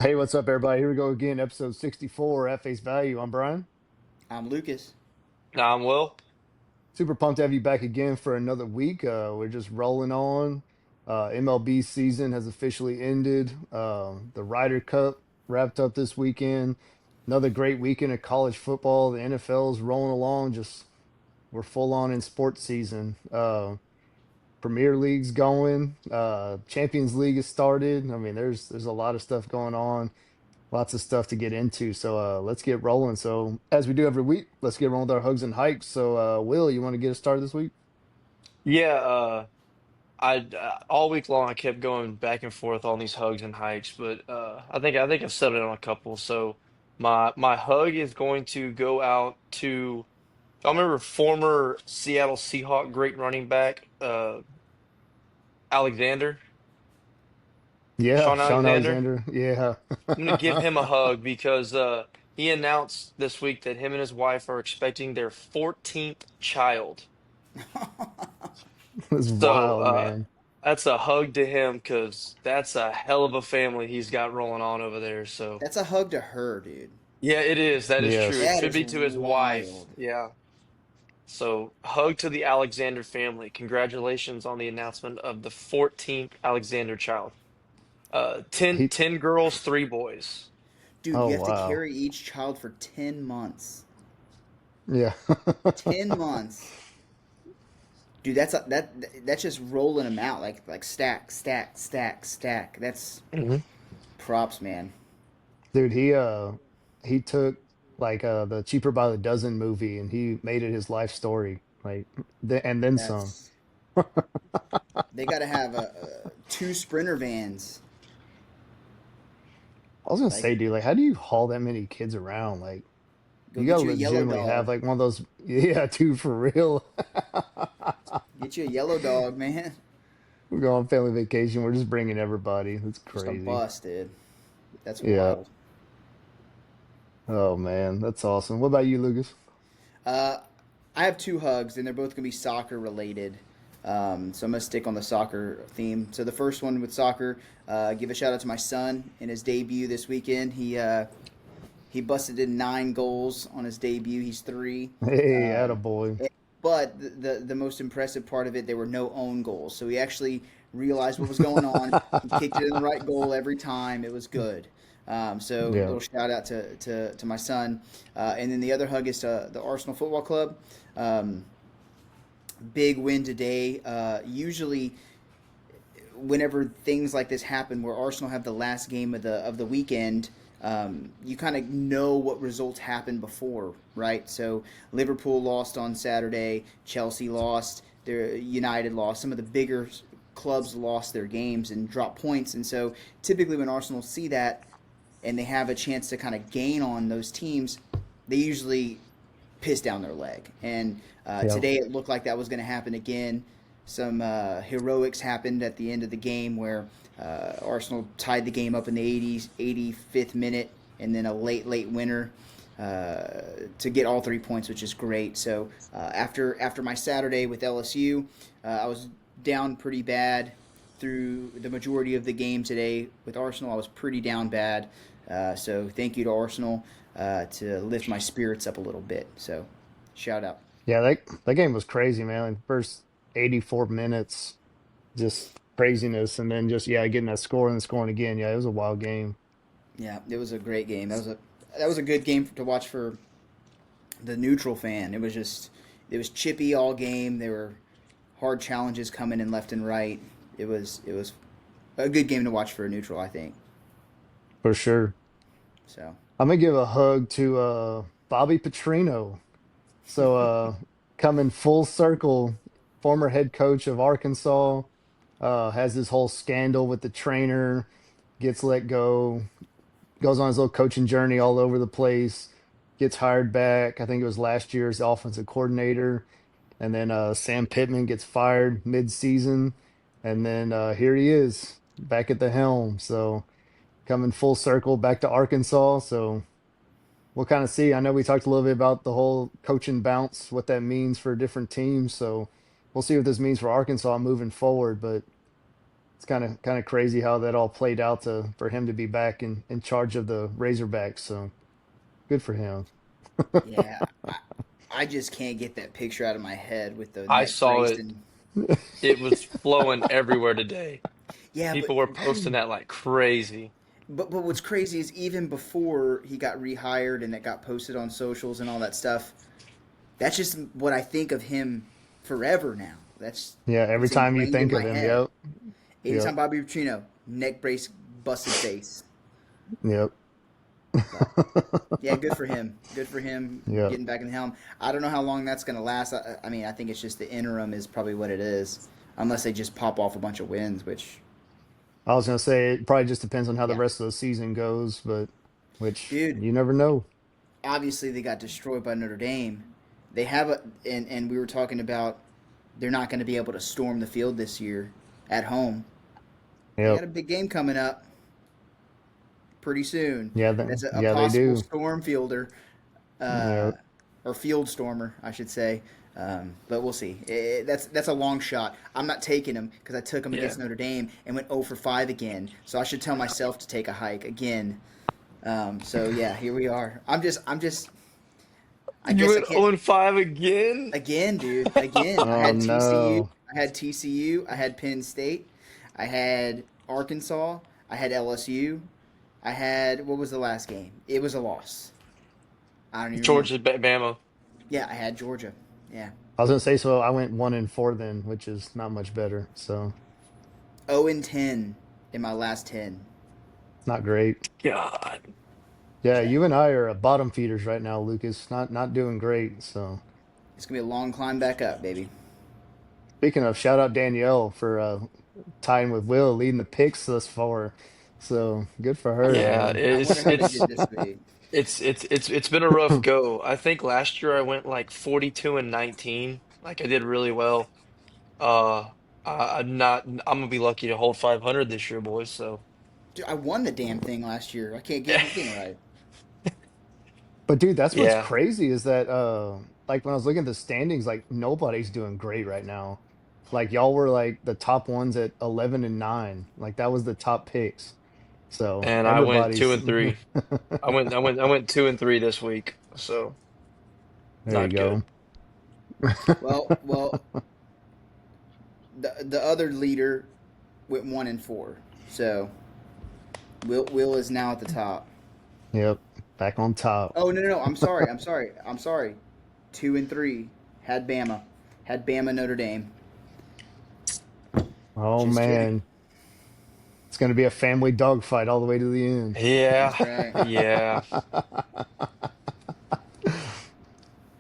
Hey, what's up, everybody? Here we go again, episode 64 at Face Value. I'm Brian. I'm Lucas. I'm Will. Super pumped to have you back again for another week. We're just rolling on. MLB season has officially ended. The Ryder Cup wrapped up this weekend. Another great weekend of college football. The NFL's rolling along. Just we're full on in sports season. Premier League's going. Champions League has started. I mean, there's a lot of stuff going on. Lots of stuff to get into. So let's get rolling. So as we do every week, let's get rolling with our hugs and hikes. So Will, you want to get us started this week? Yeah, I all week long I kept going back and forth on these hugs and hikes, but I think I've settled on a couple. So my hug is going to go out to I remember former Seattle Seahawk great running back Alexander, Yeah, Sean Sean Alexander. Alexander. Yeah. I'm gonna give him a hug because he announced this week that him and his wife are expecting their 14th child. It's So wild, man. that's a hug to him because that's a hell of a family he's got rolling on over there. So That's a hug to her, dude. yeah, it is. That is true. It Yes. That should is be to his wife. wild. Yeah. So hug to the Alexander family. Congratulations on the announcement of the 14th Alexander child. 10, He 10 girls, 3 boys. Dude, Oh you have to wow. carry each child for 10 months. Yeah. 10 months. Dude, that's just rolling them out like stack, stack, stack, stack. That's Mhm. props, man. Dude, he took like the Cheaper by the Dozen movie and he made it his life story. And then some. That's they got to have two sprinter vans. I was gonna Like say, dude, like how do you haul that many kids around? Like go you gotta get you a yellow legitimately have dog. like one of those, yeah, dude, for real. Get you a yellow dog, man. We go on family vacation. We're just bringing everybody. That's Just a crazy. bus, dude. That's Yeah. wild. Oh man, that's awesome. What about you, Lucas? Uh, I have two hugs, and they're both gonna be soccer related. So I'm gonna stick on the soccer theme. So the first one with soccer, give a shout out to my son in his debut this weekend. He busted in 9 goals on his debut. He's 3. Hey, Um, attaboy. but the most impressive part of it, there were no own goals. So he actually realized what was going on. He kicked it in the right goal every time. It was good. So Yeah. little shout out to my son. And then the other hug is to the Arsenal Football Club. Um, Big win today. Usually, whenever things like this happen, where Arsenal have the last game of the weekend, you kind of know what results happened before, right? So Liverpool lost on Saturday, Chelsea lost, their United lost. Some of the bigger clubs lost their games and dropped points, and so typically when Arsenal see that and they have a chance to kind of gain on those teams, they usually piss down their leg. And Yeah. today it looked like that was going to happen again. Some heroics happened at the end of the game where Arsenal tied the game up in the 85th minute, and then a late winner to get all 3 points, which is great. So after my Saturday with LSU, I was down pretty bad through the majority of the game today with Arsenal. I was pretty down bad. So thank you to Arsenal to lift my spirits up a little bit. So shout out. Yeah, that game was crazy, man. Like, first 84 minutes, just craziness, and then just yeah, getting that score and then scoring again. Yeah, it was a wild game Yeah, it was a great game. That was a good game to watch for the neutral fan. It was chippy all game. There were hard challenges coming in left and right. It was a good game to watch for a neutral, I think. for sure. So I'm gonna give a hug to Bobby Petrino. So coming full circle, former head coach of Arkansas, has this whole scandal with the trainer, gets let go, goes on his little coaching journey all over the place, gets hired back. I think it was last year's offensive coordinator. And then Sam Pittman gets fired mid-season. And then here he is back at the helm. So coming full circle back to Arkansas. So we'll kind of see. I know we talked a little bit about the whole coaching bounce, what that means for different teams. So we'll see what this means for Arkansas moving forward. But it's kind of crazy how that all played out to for him to be back in charge of the Razorbacks. So good for him. Yeah, I just can't get that picture out of my head with the I neck saw brace it. and It was flowing everywhere today. yeah, but People were posting that like crazy. but what's crazy is even before he got rehired and it got posted on socials and all that stuff, that's just what I think of him forever now. That's Yeah, every it's time you ingrained in think my of him, head. yep, yep, Anytime Bobby Petrino, neck brace, busted face. yep, But yeah, good for him. Good for him yep. getting back in the helm. I don't know how long that's going to last. I mean, I think it's just the interim is probably what it is, unless they just pop off a bunch of wins. Which, I was gonna say it probably just depends on how the yeah, rest of the season goes, but which dude. you never know. Obviously, they got destroyed by Notre Dame. They have a and we were talking about they're not going to be able to storm the field this year at home. They got Yep. a big game coming up pretty soon. That's a Yeah, they possible do. storm fielder. uh, Yep. or field stormer, I should say. But we'll see. That's a long shot. I'm not taking him because I took him Yeah. against Notre Dame and went 0 for 5 again. So I should tell myself to take a hike again. So yeah, here we are. I'm just. I You guess I went can't 0-5 again? again, dude. Again, I Oh had TCU. no. I had TCU. I had Penn State. I had Arkansas. I had LSU. I had what was the last game? It was a loss. I don't even remember. Georgia, Bama. Yeah, I had Georgia. Yeah. I was gonna say so. I went 1-4 then, which is not much better. So 0 and 10 in my last 10. it's not great. God. Yeah, Yeah. you and I are bottom feeders right now, Lucas. Not doing great. So It's going to be a long climb back up, baby. speaking of, shout out Danielle for tying with Will, leading the picks thus far. So good for I her, wonder Yeah, man. I wonder how they did this week. it's been a rough go. I think last year I went like 42 and 19. Like I did really well. I'm gonna be lucky to hold 500 this year, boys. So Dude, I won the damn thing last year. I can't get anything right. But dude, that's what's yeah. crazy is that like when I was looking at the standings, like nobody's doing great right now. Like y'all were like the top ones at 11-9. Like that was the top picks. So And I went two everybody's and three. I went 2 and 3 this week. So there you not good. go. Well, the other leader went 1 and 4. So Will is now at the top. Yep. Back on top. Oh no! I'm sorry. 2 and 3 had Bama Notre Dame. Oh Just kidding. man. It's gonna be a family dogfight all the way to the end. Yeah. That's right. Yeah.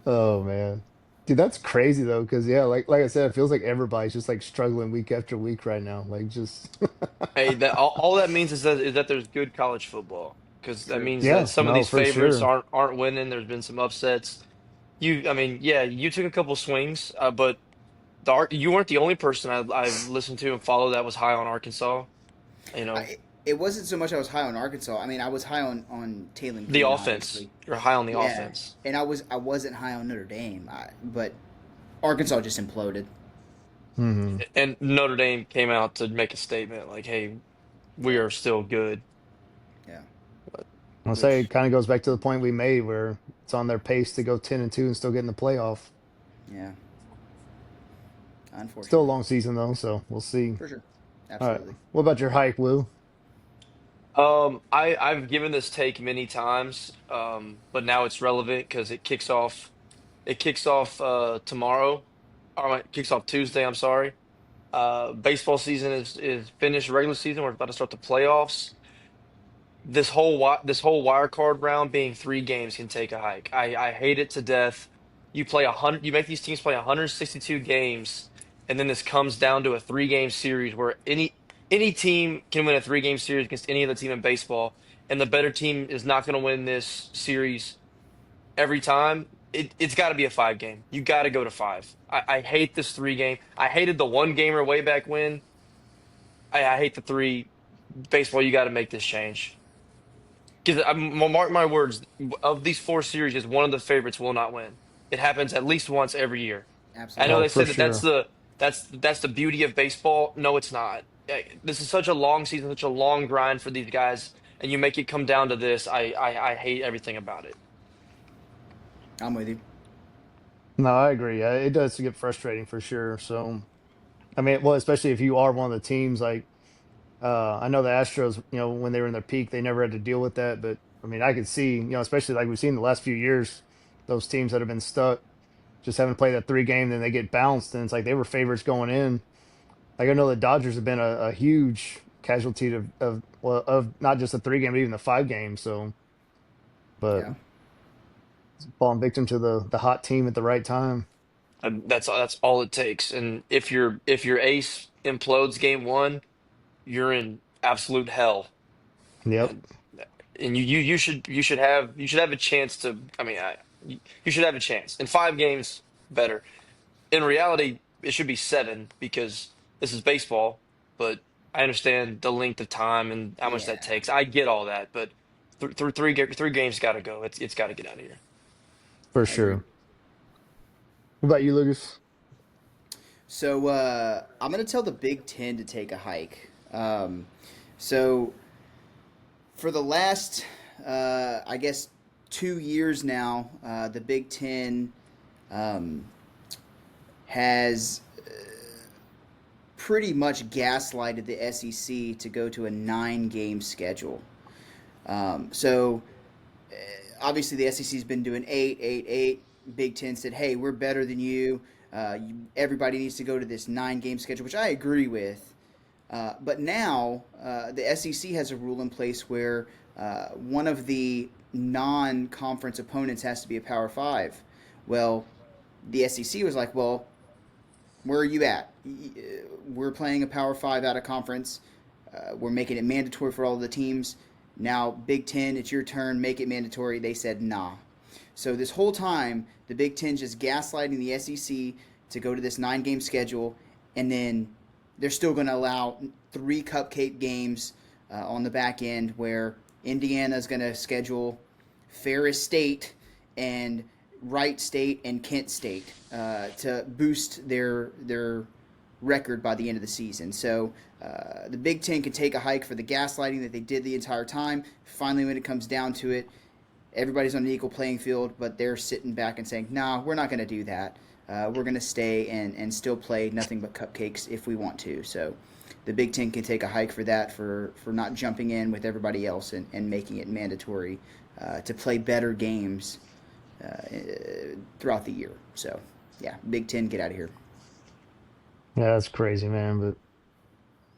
Oh man. Dude, that's crazy though, because yeah, like I said, it feels like everybody's just like struggling week after week right now. Like just Hey, that all that means is that there's good college football because that True. means that yeah, some of no, these for favorites sure. aren't winning. There's been some upsets. I mean, yeah, you took a couple swings, but you weren't the only person I've listened to and followed that was high on Arkansas. You know, It wasn't so much I was high on Arkansas. I mean, I was high on Taylor the Green, offense. obviously. You're high on the Yeah, offense, and I wasn't high on Notre Dame, but Arkansas just imploded. Hmm. and Notre Dame came out to make a statement like, "Hey, we Yeah, are still good." yeah. I'll say Which, it kind of goes back to the point we made where it's on their pace to go 10-2 and still get in the playoff. yeah, Still a unfortunately, long season though, so we'll see. for sure, All right. absolutely. What about your hike, Lou? I've given this take many times, but now it's relevant because it kicks off. It kicks off tomorrow, or it kicks off Tuesday. I'm sorry. Baseball season is finished. Regular season. We're about to start the playoffs. This whole wild card round being 3 games can take a hike. I hate it to death. You play 100. You make these teams play 162 games, and then this comes down to a 3 game series where any team can win a 3 game series against any other team in baseball, and the better team is not going to win this series every time. It's got to be a 5 game. You got to go to five. I hate this 3 game. I hated the 1 gamer way back when. I hate the three. Baseball, you got to make this change. Because mark my words, of these 4 series, is one of the favorites will not win. It happens at least once every year. I know Oh, Absolutely. they for say that sure. that's the beauty of baseball. No, it's not. this is such a long season, such a long grind for these guys, and you make it come down to this. I hate everything about it. I'm with you. No, I agree. It does get frustrating for sure. So, I mean, well, especially if you are one of the teams, like I know the Astros, when they were in their peak, they never had to deal with that. But I mean, I could see, especially like we've seen the last few years, those teams that have been stuck just haven't played that 3 game, then they get bounced, and it's like they were favorites going in. Like I know the Dodgers have been a huge casualty of not just the 3 game, but even the 5 game. So, but Yeah. falling victim to the hot team at the right time. And that's all it takes. And if your ace implodes game one, you're in absolute hell. Yep, And you should have a chance to. I mean, you should have a chance in 5 games. Better. In reality, it should be 7 because this is baseball. But I understand the length of time and how much that Yeah. takes. I get all that, but through 3 games got to go. It's got to get out of here. for I agree. sure. What about you, Lucas? So I'm gonna tell the Big Ten to take a hike. So for the last, I guess, 2 years now, the Big Ten um, has pretty much gaslighted the SEC to go to a 9 game schedule. So obviously the SEC's been doing 8, 8, 8. Big Ten said, "Hey, we're better than you. Everybody needs to go to this 9 game schedule," which I agree with. But now the SEC has a rule in place where one of the non-conference opponents has to be a Power Five. Well, the SEC was like, "Well, where are you at? We're playing a Power Five out of conference. We're making it mandatory for all of the teams. Now, Big Ten, it's your turn. Make it mandatory." They said, "Nah." So this whole time, the Big Ten just gaslighting the SEC to go to this 9 game schedule, and then they're still going to allow 3 cupcake games on the back end, where Indiana's going to schedule Ferris State and Wright State and Kent State to boost their record by the end of the season. So the Big Ten can take a hike for the gaslighting that they did the entire time. Finally, when it comes down to it, everybody's on an equal playing field, but they're sitting back and saying, "Nah, we're not going to do that. We're going to stay and still play nothing but cupcakes if we want to." So the Big Ten can take a hike for that, for not jumping in with everybody else and making it mandatory to play better games throughout the year. So, yeah, Big Ten, get out of here. Yeah, that's crazy, man. But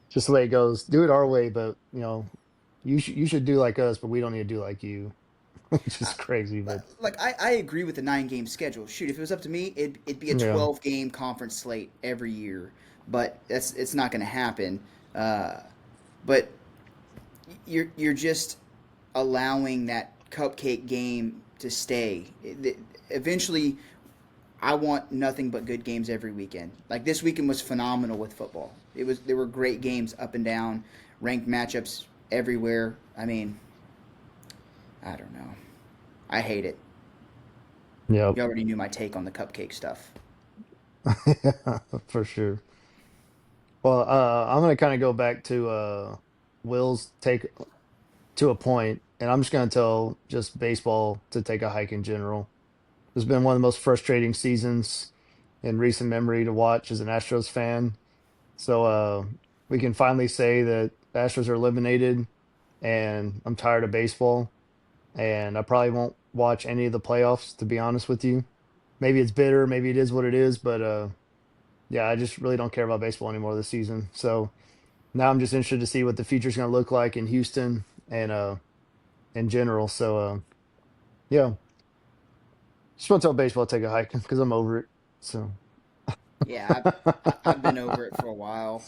just the way it goes, do it our way. But you should do like us, but we don't need to do like you, which is I, crazy. But I agree with the 9 game schedule. Shoot, if it was up to me, it'd be a yeah, 12 game conference slate every year. But it's not going to happen. Uh, but you're just allowing that cupcake game to stay. Eventually, I want nothing but good games every weekend. Like this weekend was phenomenal with football. There were great games up and down, ranked matchups everywhere. I mean, I don't know. I hate it. yep, You already knew my take on the cupcake stuff. for sure. Well, I'm gonna kind of go back to Will's take to a point, and I'm just gonna tell just baseball to take a hike in general. It's been one of the most frustrating seasons in recent memory to watch as an Astros fan. So we can finally say that the Astros are eliminated, and I'm tired of baseball, and I probably won't watch any of the playoffs, to be honest with you. Maybe it's bitter, maybe it is what it is, but yeah, I just really don't care about baseball anymore this season. So now I'm just interested to see what the future's going to look like in Houston and in general. So yeah, just want to tell baseball to take a hike because I'm over it. So Yeah, I've been over it for a while.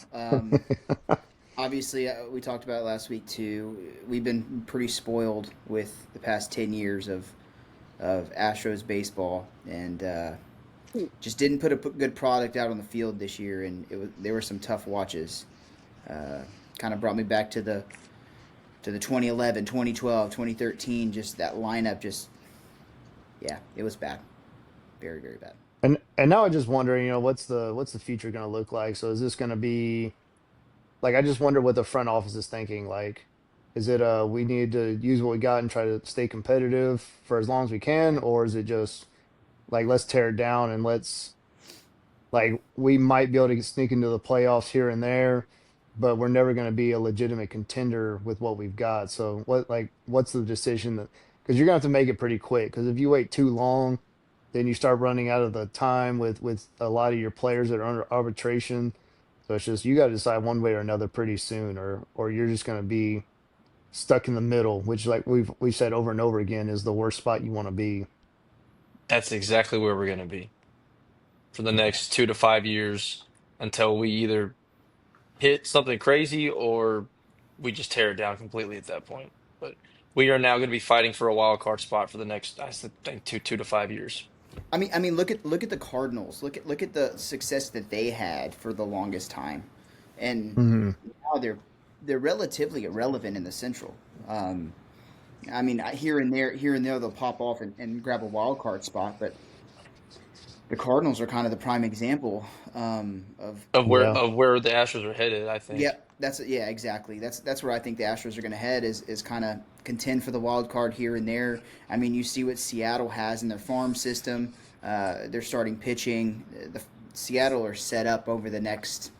Obviously, we talked about it last week too. We've been pretty spoiled with the past 10 years of Astros baseball, and just didn't put a good product out on the field this year. And there were some tough watches. Uh, Kind of brought me back to the 2011, 2012, 2013. Just that lineup, just yeah, it was bad, very very bad. and now I'm just wondering, what's the future going to look like? So is this going to be like I just wonder what the front office is thinking. Like, is it we need to use what we got and try to stay competitive for as long as we can, or is it just like let's tear it down and let's like we might be able to sneak into the playoffs here and there, but we're never going to be a legitimate contender with what we've got. So what's the decision that because you're gonna have to make it pretty quick because if you wait too long, then you start running out of the time with a lot of your players that are under arbitration. So it's just you got to decide one way or another pretty soon, or you're just going to be stuck in the middle, which like we've said over and over again is the worst spot you want to be. That's exactly where we're going to be for the next 2 to 5 years until we either hit something crazy or we just tear it down completely at that point. But we are now going to be fighting for a wild card spot for the next, I think, two to 5 years. Look at the Cardinals. Look at the success that they had for the longest time, and Hmm. now they're relatively irrelevant in the Central. Um, here and there they'll pop off and grab a wild card spot, but the Cardinals are kind of the prime example of. Of where Yeah. of where the Astros are headed, I think. Yep, yeah, exactly. That's where I think the Astros are going to head is kind of contend for the wild card here and there. I mean, you see what Seattle has in their farm system. They're starting pitching. Seattle are set up over the next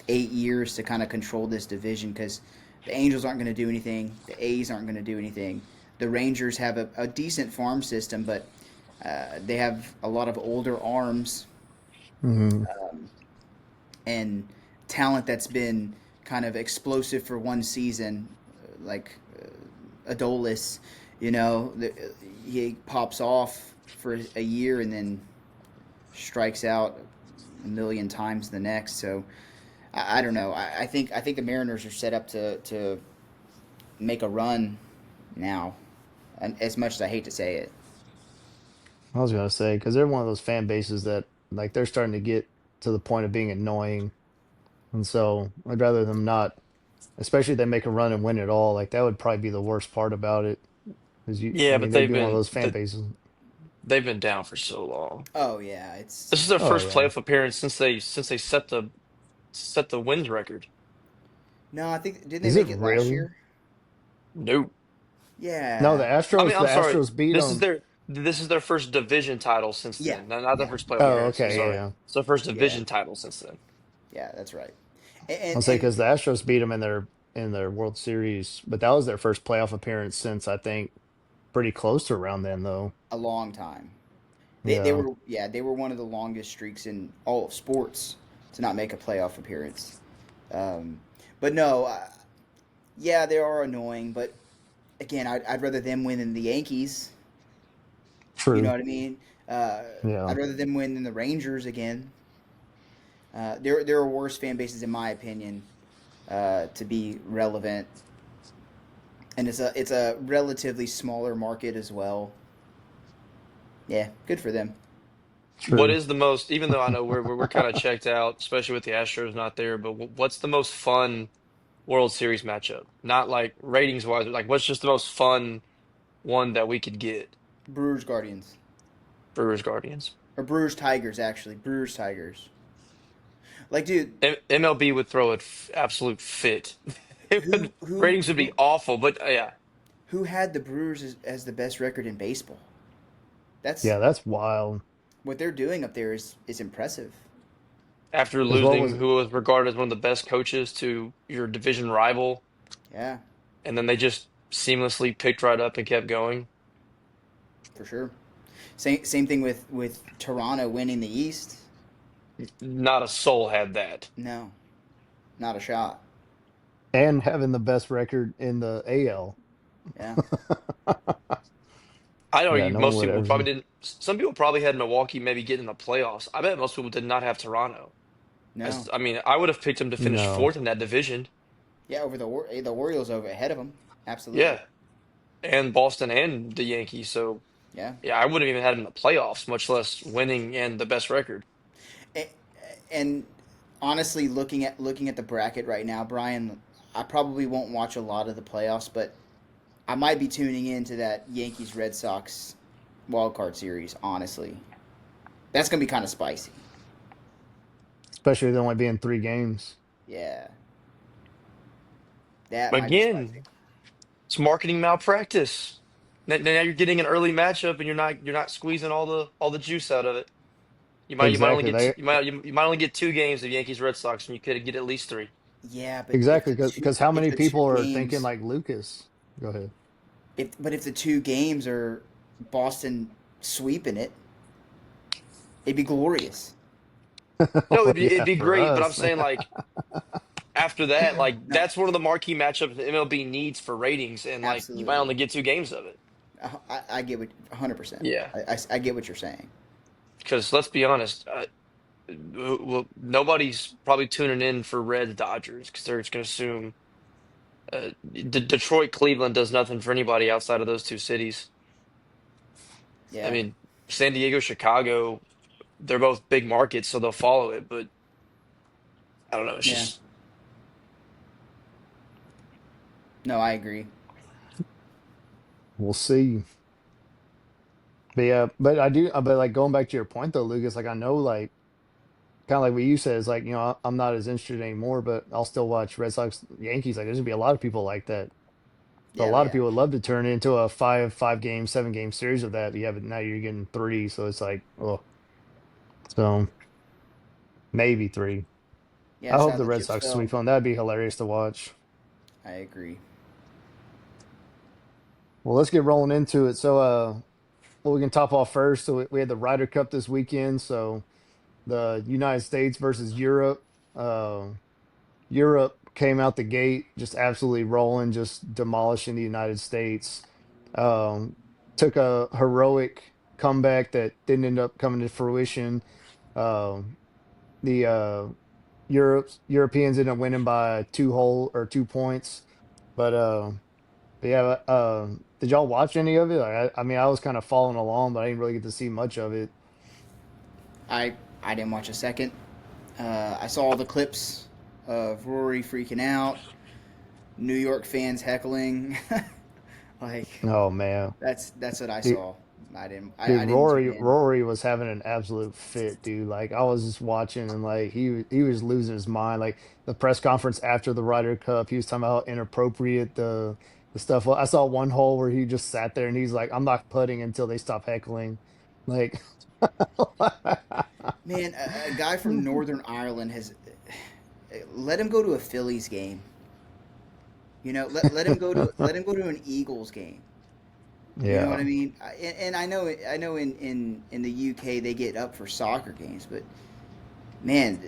8 years to kind of control this division because the Angels aren't going to do anything. The A's aren't going to do anything. The Rangers have a decent farm system, but they have a lot of older arms Hmm. and talent that's been kind of explosive for one season, like Adolis. He pops off for a year and then strikes out a million times the next. So I don't know. I think the Mariners are set up to make a run now, and as much as I hate to say it. I was gonna say because they're one of those fan bases that like they're starting to get to the point of being annoying, and so I'd rather them not, especially if they make a run and win it all. Like that would probably be the worst part about it. Is I Yeah, mean, but they'd be one of those fan bases. they've been down for so long. Oh yeah, it's This is their Oh first yeah, playoff appearance since they set the wins record. no. I think didn't they is it make it last really? year? No. No, Yeah, I'm The sorry. Astros beat This is them. their first division title since yeah, then. Not their yeah, first playoff Oh, appearance. I'm okay, yeah, sorry. yeah. It's their first yeah, division title since then. yeah. That's right. And I'll say and because the Astros beat them in their World Series, but that was their first playoff appearance since I think pretty close to around then though. a long time. They Yeah, were they were one of the longest streaks in all of sports to not make a playoff appearance. Um, but no, yeah, they are annoying. But again, I'd rather them win than the Yankees. You know true. what I mean? Uh, Yeah, I'd rather them win than the Rangers again. There are worse fan bases in my opinion to be relevant, and it's a relatively smaller market as well. Yeah, good for them. What true. is the most, even though I know we're kind of checked out, especially with the Astros not there, but what's the most fun World Series matchup? Not like ratings wise, but like what's just the most fun one that we could get? Brewers Guardians Brewers Guardians. or Brewers Tigers actually. Brewers Tigers. Like, dude, MLB would throw an absolute fit. It who would, who ratings would be who awful, but yeah, who had the Brewers as the best record in baseball? That's Yeah, that's wild. what they're doing up there is impressive. after Because what losing was who was regarded as one of the best coaches to your division rival, Yeah, and then they just seamlessly picked right up and kept going. for sure. Same thing with Toronto winning the East. Not a soul had that. No, not a shot. and having the best record in the AL. Yeah, I'd Yeah, argue no one most would people ever probably say. didn't. Some people probably had Milwaukee maybe get in the playoffs. I bet most people did not have Toronto. no, I mean, I would have picked them to finish No. fourth in that division. yeah. Over the Orioles over ahead of them. Absolutely. Yeah, and Boston and the Yankees. So Yeah. yeah, I wouldn't have even had them in the playoffs, much less winning and the best record. And, and honestly, looking at the bracket right now, Brian, I probably won't watch a lot of the playoffs, but I might be tuning into that Yankees Red Sox wild card series. Honestly, that's gonna be kind of spicy. Especially with only being 3 games. Yeah. That might be spicy. Again, it's marketing malpractice. Now you're getting an early matchup, and you're not squeezing all the juice out of it. You might only Exactly. get They you might only get 2 games of Yankees Red Sox, and you could get at least three. Yeah, but exactly because how if many the two people are thinking games like Lucas? Go ahead. if the 2 games are Boston sweeping it, it'd be glorious. No, Oh it'd yeah, be for great, but I'm us. saying like after that, like No, that's one of the marquee matchups the MLB needs for ratings, and like you might absolutely. only get 2 games of it. I get what 100%. Yeah, I get what you're saying. because let's be honest, well, nobody's probably tuning in for Reds Dodgers because they're just going to assume Detroit Cleveland does nothing for anybody outside of those two cities. I Yeah, mean, San Diego, Chicago, they're both big markets, so they'll follow it. But I don't know. It's yeah. just No, I agree. We'll see. But yeah, but I do. But like going back to your point though, Lucas. Like I know, like kind of like what you said is like I'm not as interested anymore, but I'll still watch Red Sox Yankees. Like there's gonna be a lot of people like that. So a Yeah, lot of yeah, people would love to turn it into a five game, 7 game series of that. Yeah, but now you're getting three, so it's like oh, so maybe three. yeah. I It's hope how the the Red chips Sox fell. sweep on. That'd be hilarious to watch. I agree. Well, let's get rolling into it. So well, we can top off first. So we had the Ryder Cup this weekend. So the United States versus Europe. Uh, Europe came out the gate just absolutely rolling, just demolishing the United States. Um, Took a heroic comeback that didn't end up coming to fruition. The Europeans ended up winning by 2 points, but yeah. Did y'all watch any of it? Like, I mean, I was kind of following along, but I didn't really get to see much of it. I I didn't watch a second. I saw all the clips of Rory freaking out, New York fans heckling. Like Oh man. that's what I saw. Dude, I didn't tune in. Rory was having an absolute fit, dude. Like I was just watching and like he was losing his mind. Like the press conference after the Ryder Cup, he was talking about how inappropriate the stuff was. I saw one hole where he just sat there and he's like, "I'm not putting until they stop heckling." Like, Man, a guy from Northern Ireland has let him go to a Phillies game. Let him go to an Eagles game. You know what I yeah. mean? And I know in the UK they get up for soccer games, but man,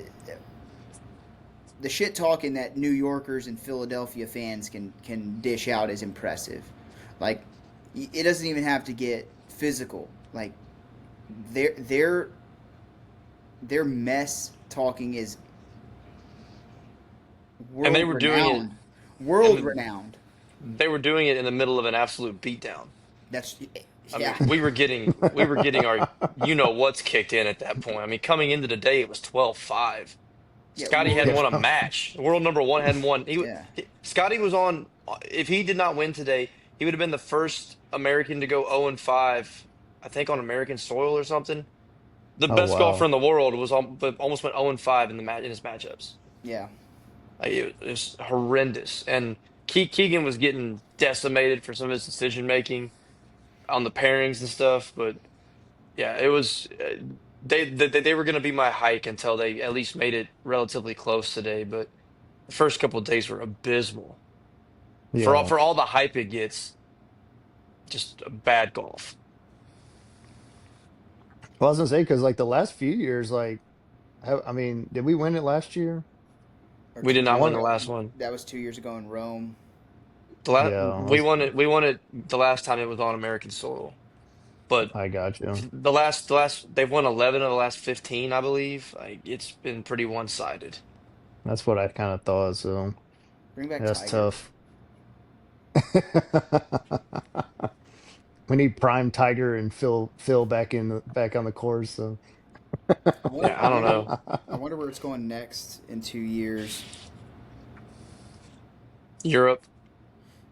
the shit talking that New Yorkers and Philadelphia fans can dish out is impressive. Like it doesn't even have to get physical. Like their their their mess talking is and they world were doing it, renowned. World and renowned. they were doing it in the middle of an absolute beatdown. That's I yeah. mean, we were getting our what's kicked in at that point. I mean, coming into the day, it was 12-5. Yeah, Scotty hadn't world won a Yeah. match. The world number one hadn't won. yeah. Scotty was on. If he did not win today, he would have been the first American to go 0-5. I think on American soil or something. The Oh best golfer wow. in the world but almost went 0-5 in the match in his matchups. Yeah. Like, it was horrendous. And Keegan was getting decimated for some of his decision making on the pairings and stuff. But yeah, it was they were going to be my hike until they at least made it relatively close today. But the first couple of days were abysmal for Yeah. all the hype it gets. Just bad golf. Well, I was gonna say because like the last few years, like I mean, did we win it last year? Or We two did not years win One. the ago. last one. That was 2 years ago in Rome. The Yeah. we won it. We won it the last time it was on American soil. But I got you. the last they've won 11 of the last 15, I believe. Like it's been pretty one-sided. That's what I kind of thought. So Bring back that's Tiger. tough. We need Prime Tiger and Phil back on the course. So Yeah, I don't know. I wonder where it's going next in 2 years. Europe.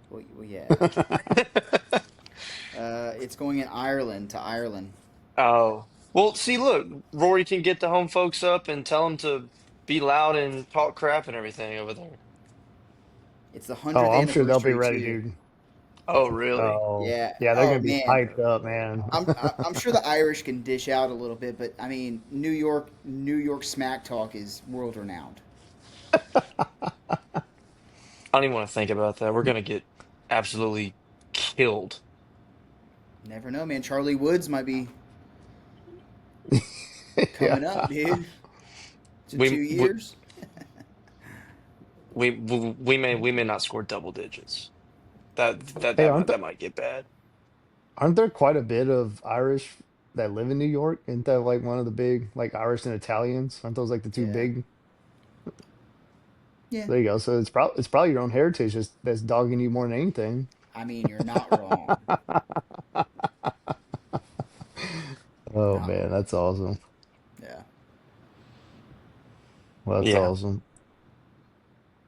Well yeah. It's going in Ireland to Ireland. Oh. Well, see, look, Rory can get the home folks up and tell them to be loud and talk crap and everything over there. It's the Oh, 100th I'm sure they'll be anniversary ready, too. dude. Oh, really? Oh, Yeah. yeah, they're Oh gonna be man. hyped up, man. I'm sure the Irish can dish out a little bit, but I mean, New York smack talk is world renowned. I don't even want to think about that. We're gonna get absolutely killed. Never know, man. Charlie Woods might be Yeah. coming up, dude. To two We we years. we may not score double digits. Hey, aren't That might get bad. aren't there quite a bit of Irish that live in New York? Isn't that like one of the big like Irish and Italians? Aren't those like the two Yeah. big? Yeah. There you go. So it's probably your own heritage that's dogging you more than anything. I mean, you're not wrong. Oh Not man, wrong. that's awesome. Yeah. Well, that's Yeah. awesome.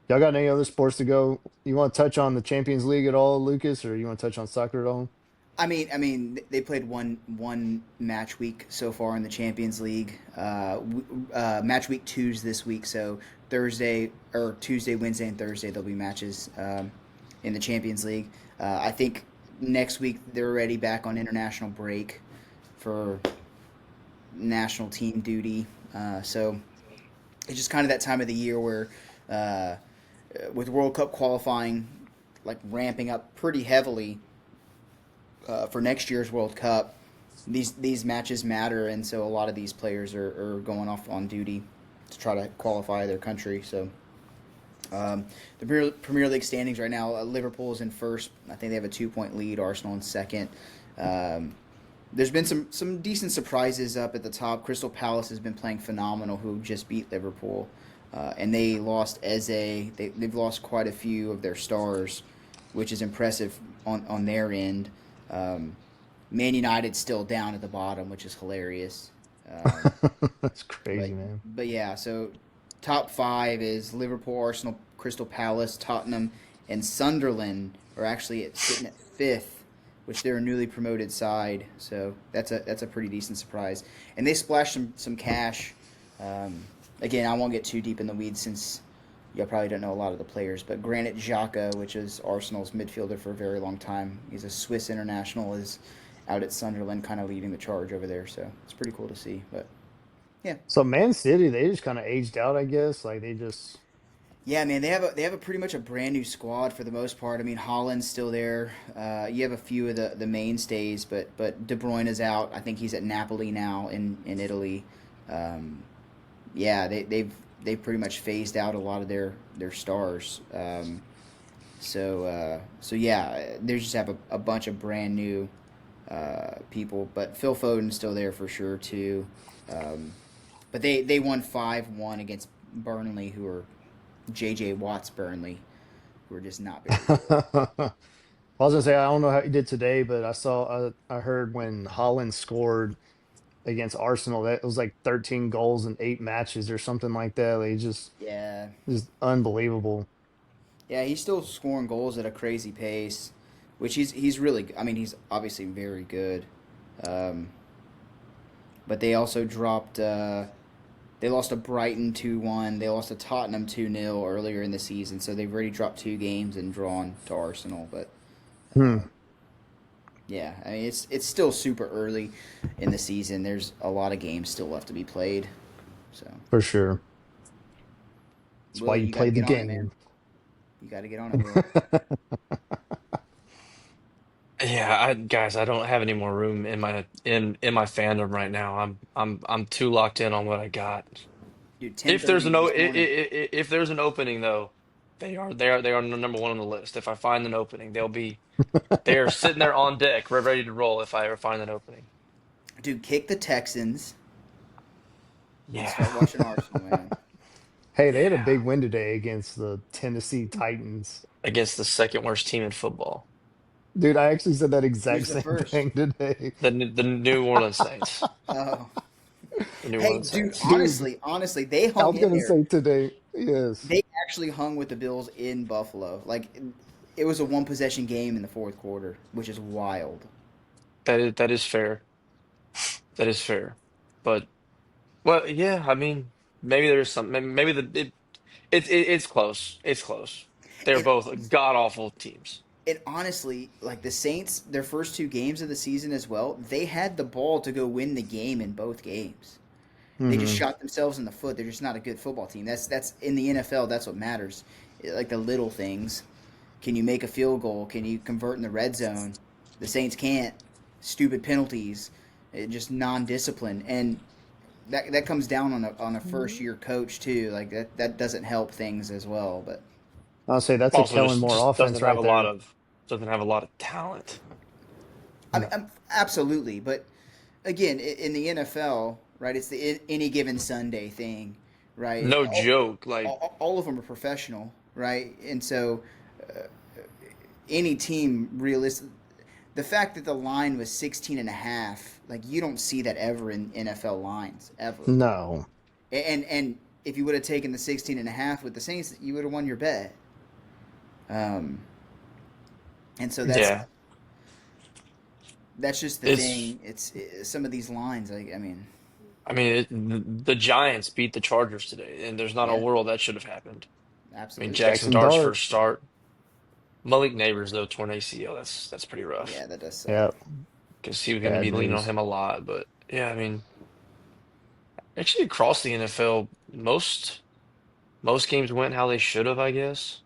Y'all got any other sports to go? You want to touch on the Champions League at all, Lucas, or you want to touch on soccer at all? They played one match week so far in the Champions League. Match week two's this week, so Thursday or Tuesday, Wednesday, and Thursday there'll be matches in the Champions League. I think next week they're already back on international break for national team duty. So it's just kind of that time of the year where, uh, with World Cup qualifying, like ramping up pretty heavily for next year's World Cup, these matches matter, and so a lot of these players are going off on duty to try to qualify their country. So the Premier League standings right now, Liverpool is in first. I think they have a 2 point lead. Arsenal in second. Um, there's been some decent surprises up at the top. Crystal Palace has been playing phenomenal, who just beat Liverpool, and they lost they've lost quite a few of their stars, which is impressive on their end. Um, Man United's still down at the bottom, which is hilarious. Um, That's but crazy, man. but yeah, so top five is Liverpool, Arsenal, Crystal Palace, Tottenham, and Sunderland are actually sitting at fifth, which they're a newly promoted side. So that's a pretty decent surprise. And they splashed some cash. Um, Again, I won't get too deep in the weeds since you probably don't know a lot of the players. But Granit Xhaka, which is Arsenal's midfielder for a very long time, he's a Swiss international, is out at Sunderland, kind of leading the charge over there. So it's pretty cool to see. But yeah, So Man City, they just kind of aged out, I guess. Like they just yeah, man, they have a pretty much a brand new squad for the most part. I mean, Holland's still there. You have a few of the mainstays, but De Bruyne is out. I think he's at Napoli now in Italy. Um, yeah, they've pretty much phased out a lot of their stars. So yeah, they just have a bunch of brand new people. But Phil Foden's still there for sure too. Um, but they won 5-1 against Burnley, who are J.J. Watt's Burnley, who are just not very good. I was gonna say I don't know how he did today, but I heard when Holland scored against Arsenal that it was like 13 goals in 8 matches or something like that. Like Yeah, just unbelievable. yeah, he's still scoring goals at a crazy pace, which he's really. I mean, he's obviously very good. Um, but they also dropped. They lost to Brighton 2-1. They lost to Tottenham 2-0 earlier in the season, so they've already dropped two games and drawn to Arsenal. But Hmm, yeah, I mean it's still super early in the season. There's a lot of games still left to be played. So, for sure. That's why Will, you you got to play the get on it, man. game. You got to get on it, Will. Yeah, guys, I don't have any more room in my fandom right now. I'm too locked in on what I got. Dude, If there's 10:30 this morning. if there's an opening though, they are number one on the list. If I find an opening, they are sitting there on deck, ready to roll if I ever find an opening. Dude, kick the Texans and Yeah, start watching Arsenal, man. Hey, they had a yeah. big win today against the Tennessee Titans. Against the second worst team in football, Dude, I actually said that exact Who's the same first? thing today. the New Orleans Saints. Oh, The New hey, Orleans dude. Saints. Dude, Honestly, they I hung was in gonna there. say today, yes. They actually hung with the Bills in Buffalo. Like, it was a one possession game in the fourth quarter, which is wild. That is fair. That is fair. But well, yeah. I mean, maybe there's some. Maybe it's close. It's close. They're And both god awful teams. and honestly, like the Saints, their first two games of the season as well, they had the ball to go win the game in both games. They just Hmm. shot themselves in the foot. They're just not a good football team. That's in the NFL. That's what matters. Like the little things. Can you make a field goal? Can you convert in the red zone? The Saints can't. Stupid penalties, just non-discipline, and that comes down on a first year coach too. Like that doesn't help things as well. But I'll say that's a Also, Kellen Moore just offense right there. doesn't have a lot of talent. I mean, No, absolutely. But again, in the NFL, right? It's the any given Sunday thing, right? No joke. Like, All of them are professional, right? And so any team realistic the fact that the line was 16 and a half, like you don't see that ever in NFL lines ever. no, And if you would have taken the 16 and a half with the Saints, you would have won your bet. Um and so yeah, that's just the it's. thing. Some of these lines, I mean, I mean, the Giants beat the Chargers today, and there's not a yeah, world that should have happened. I mean, absolutely. Jackson Jackson Dart's Dart. first start. Malik Neighbors though torn ACL. That's pretty rough Yeah, that does suck. Yeah, because he was going to bad be leaning on news. him a lot. But yeah, I mean, actually across the NFL, most games went how they should have, I guess.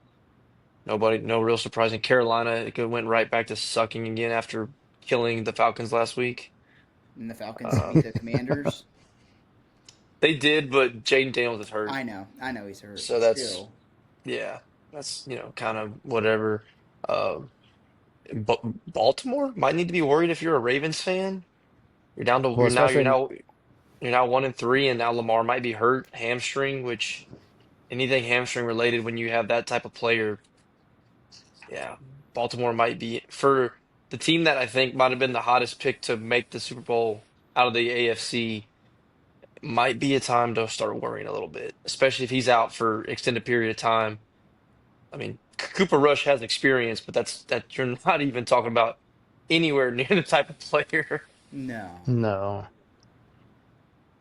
No real surprising. Carolina went right back to sucking again after killing the Falcons last week. And the Falcons beat Um, the Commanders. they did, but Jaden Daniels is hurt, I know he's hurt, so but that's still, yeah, that's kind of whatever. But Baltimore might need to be worried if you're a Ravens fan. You're down to Well, especially you're now 1-3, and now Lamar might be hurt hamstring, which anything hamstring related when you have that type of player, yeah, Baltimore might be for the team that I think might have been the hottest pick to make the Super Bowl out of the AFC. Might be a time to start worrying a little bit, especially if he's out for extended period of time. I mean, Cooper Rush has experience, but that you're not even talking about anywhere near the type of player. no. no.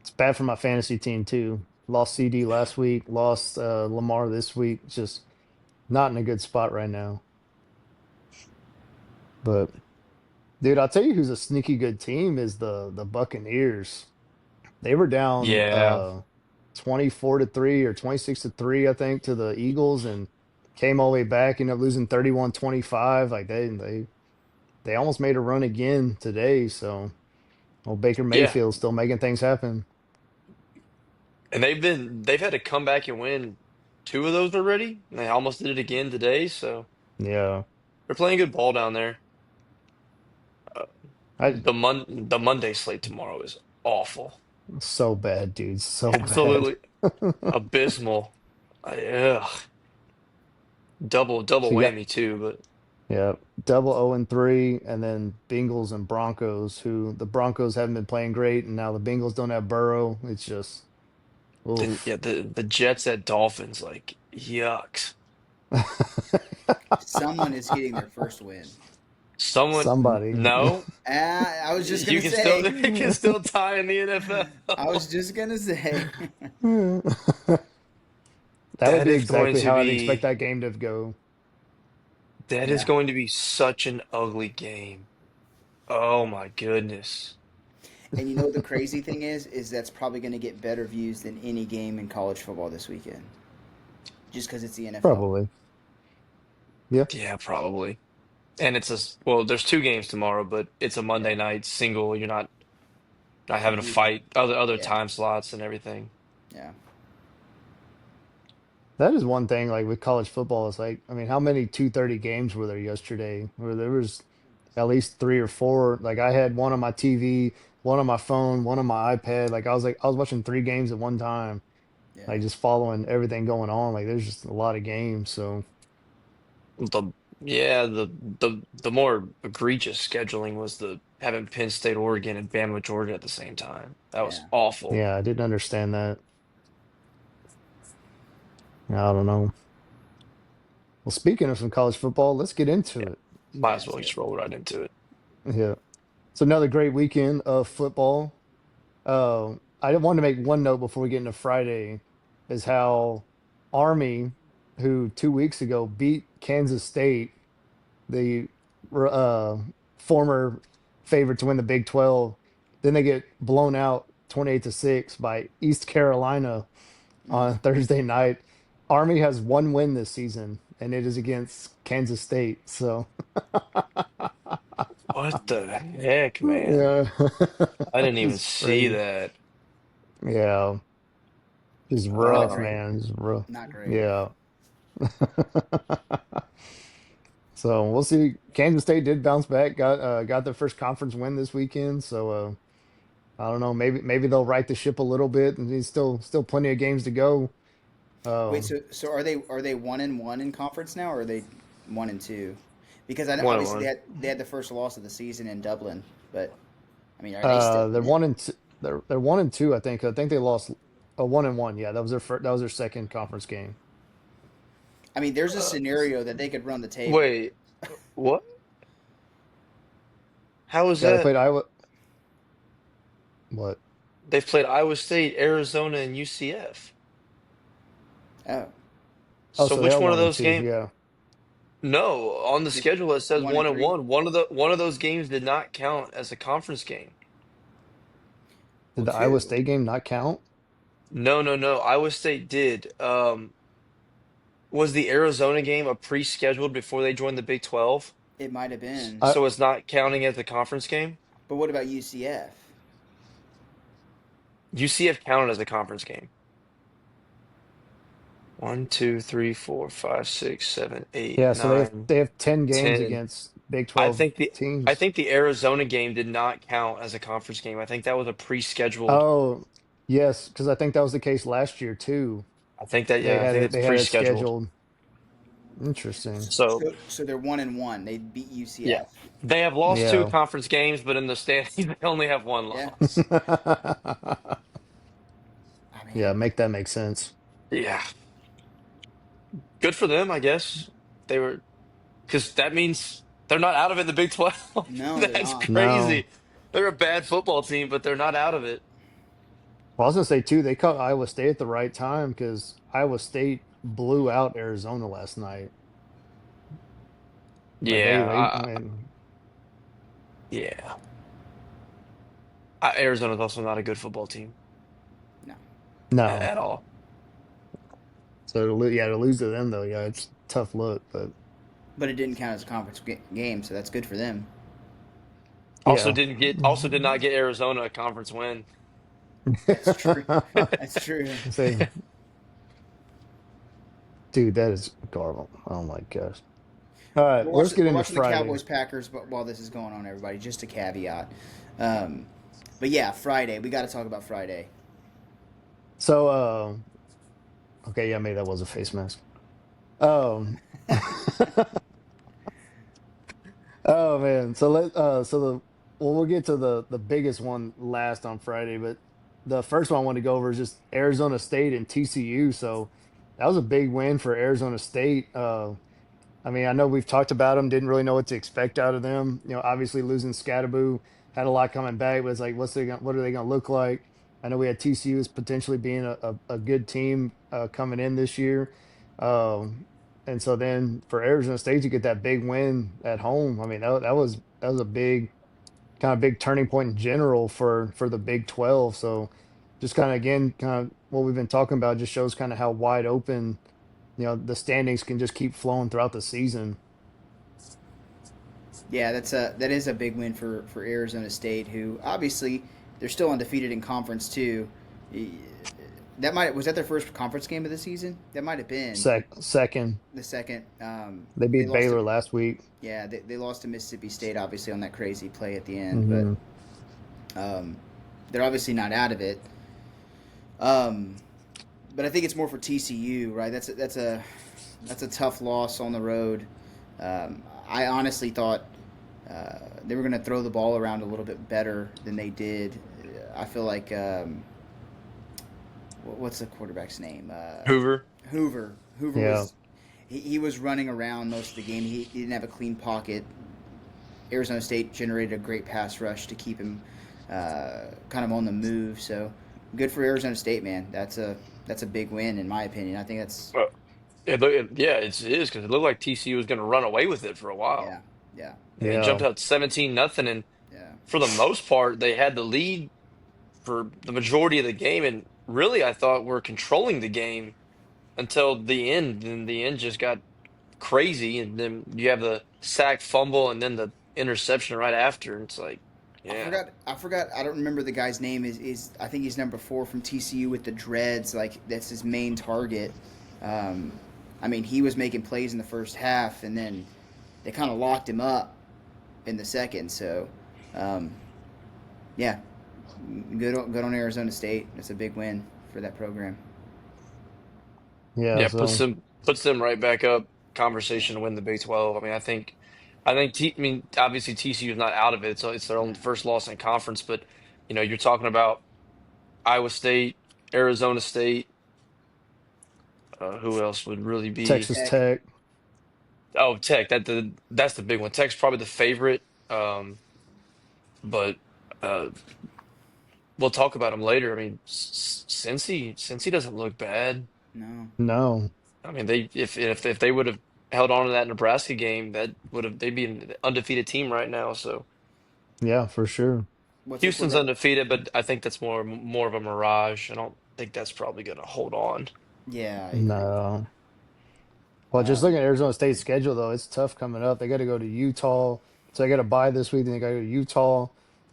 It's bad for my fantasy team too. Lost CD last week, lost Lamar this week. Just not in a good spot right now. But dude, I'll tell you who's a sneaky good team is the Buccaneers. They were down Yeah, 24-3 or 26-3, I think, to the Eagles and came all the way back, ended up losing 31-25. Like they almost made a run again today. So old Baker yeah, Mayfield's still making things happen. and they've had to come back and win two of those already. And they almost did it again today, so Yeah. they're playing good ball down there. Uh, I the Monday slate tomorrow is awful, so bad, dude. So bad. absolutely abysmal. Ugh, double So you got whammy too, but. yeah, double 0-3, and then Bengals and Broncos, who the Broncos haven't been playing great, and now the Bengals don't have Burrow. It's just Then oof. yeah, the Jets at Dolphins, like yucks. Someone is getting their first win. Somebody. No, I was just you gonna can still say. it can still tie in the I NFL. was just gonna say. That would That be is going exactly to how I'd expect be that game to go. that is Yeah. going to be such an ugly game. Oh my goodness. And you know the crazy thing is that's probably going to get better views than any game in college football this weekend, just because it's the NFL. Probably. Yeah. Yeah, probably. And well, there's two games tomorrow, but it's a Monday Yeah. night single. You're not having to You, fight other yeah. time slots and everything. Yeah. That is one thing, like with college football, it's like, I mean, how many 2:30 games were there yesterday? Where there was at least three or four. Like I had one on my TV, one on my phone, one on my iPad. Like I was watching three games at one time, Yeah. like just following everything going on. Like there's just a lot of games. So The yeah, the more egregious scheduling was the having Penn State, Oregon, and Bama, Georgia at the same time. That was Yeah. awful. yeah, I didn't understand that. I don't know. Well, speaking of some college football, let's get into Yeah, it. might Yeah. as well Let's go. just roll right into it. Yeah. So another great weekend of football. I wanted to make one note before we get into Friday, is how Army who 2 weeks ago beat Kansas State, the uh, former favorite to win the Big 12. Then they get blown out 28-6 by East Carolina Mm. on Thursday night. Army has one win this season, and it is against Kansas State. So, What the heck, man? yeah, I didn't even just see crazy. that. Yeah, just Not rough, Wow. great. man. Just rough. Not great. Yeah. So we'll see. Kansas State did bounce back, got their first conference win this weekend. So I don't know, maybe they'll right the ship a little bit, and there's still plenty of games to go. Wait, Um, so are they 1-1 in conference now, or are they 1-2? Because I know One and obviously one. they had the first loss of the season in Dublin, but I mean, are they still they're in it? 1-2. They're 1-2. I think they lost a 1-1. Yeah, that was their second conference game. I mean, there's a Uh, scenario that they could run the table. wait, what? How is Yeah, they that? played Iowa. What? They've played Iowa State, Arizona, and UCF. Oh, Oh, So so they which are one of one and those two. games? Yeah. No, on the the schedule it says one one and and three. one. One of those games did not count as a conference game. Did Well, the Iowa two. State game not count? No, no, no. Iowa State did. Was the Arizona game a pre-scheduled before they joined the Big 12? It might have been, I So it's not counting as a conference game? but what about UCF? UCF counted as a conference game. One, two, three, four, five, six, seven, eight, Yeah, so they have nine, they have 10 games 10. against Big I 12 think the I teams. think the Arizona game did not count as a conference game. I think that was a pre-scheduled. Oh, yes, because I think that was the case last year too. I think that They yeah, I had think it it's they had it pre-scheduled. scheduled. Interesting. So So they're 1-1. They beat yeah, UCF. they have lost two Yeah. conference games, but in the standings they only have one Yeah, loss. I Yeah, mean, make that make sense. Yeah, good for them, I guess. They were because that means they're not out of it in the Big 12. no, they're That's not. No. crazy. They're a bad football team, but they're not out of it. Well, I was gonna say too, they caught Iowa State at the right time because Iowa State blew out Arizona last night. Like Yeah, I mean, yeah. Arizona's also not a good football team No, no. at all. Yeah, to lose to them though, yeah, it's a tough look, but but it didn't count as a conference game, so that's good for them. Also yeah. didn't get also did not get Arizona a conference win. That's true. That's true. Say, dude, that is garbage. Oh my gosh. All right, We're well, let's watching, get we're into watching the Friday. Cowboys Packers, but while this is going on, everybody, just a caveat. Um, but yeah, Friday. We got to talk about Friday. So, okay, yeah, maybe that was a face mask. Um, oh man, we'll get to the biggest one last on Friday, but the first one I want to go over is just Arizona State and TCU. So that was a big win for Arizona State. I mean, I know we've talked about them, didn't really know what to expect out of them. Obviously losing Scatterboo had a lot coming back, but it's like, what are they going to look like? I know we had TCU as potentially being a good team coming in this year. Um, and so then for Arizona State to get that big win at home, I mean, that was a big turning point in general for the Big 12. So just kind of again, kind of what we've been talking about just shows kind of how wide open, the standings can just keep flowing throughout the season. Yeah, that is a big win for Arizona State, who obviously they're still undefeated in conference too. That might was that their first conference game of the season? That might have been Second, the second. they They beat lost to Baylor last week. yeah they lost to Mississippi State obviously on that crazy play at the end, but Hmm. um, they're obviously not out of it. Um, but I think it's more for TCU, right? That's a tough loss on the road. I honestly thought they were going to throw the ball around a little bit better than they did. I feel like what's the quarterback's name? Hoover. Hoover. Hoover Yeah. was he was running around most of the game. He didn't have a clean pocket. Arizona State generated a great pass rush to keep him kind of on the move. So good for Arizona State, man. That's a big win in my opinion. I think that's Yeah, it is because it looked like TCU was going to run away with it for a while. Yeah, yeah, And they jumped Yeah. out 17-0, and yeah. for the most part, they had the lead for the majority of the game. And really, I thought we're controlling the game until the end. And the end just got crazy. And then you have the sack fumble and then the interception right after. And it's like, I yeah. forgot. I forgot. I don't remember the guy's name. Is I think he's number 4 from TCU with the dreads. Like that's his main target. Um, I mean, he was making plays in the first half, and then they kind of locked him up in the second. So, um, yeah, good on Arizona State. That's a big win for that program. Yeah. Yeah, So puts them right back up conversation to win the Big 12. I mean, I think I mean obviously TCU is not out of it, so it's their No. own first loss in conference, but you're talking about Iowa State, Arizona State, who else would really be Texas Tech. Tech. oh, Tech, that's the big one. Tech's probably the favorite. But we'll talk about them later. I mean, Cincy doesn't look bad. No. No. I mean, they if they would have held on to that Nebraska game, they'd be an undefeated team right now. So Yeah, for sure. What's up with Houston's it? undefeated, but I think that's more of a mirage. I don't think that's probably going to hold on. Yeah, I agree. No. Well, just Um, looking at Arizona State's schedule, though, it's tough coming up. They got to go to Utah. So they got to bye this week. Then they got to go to Utah.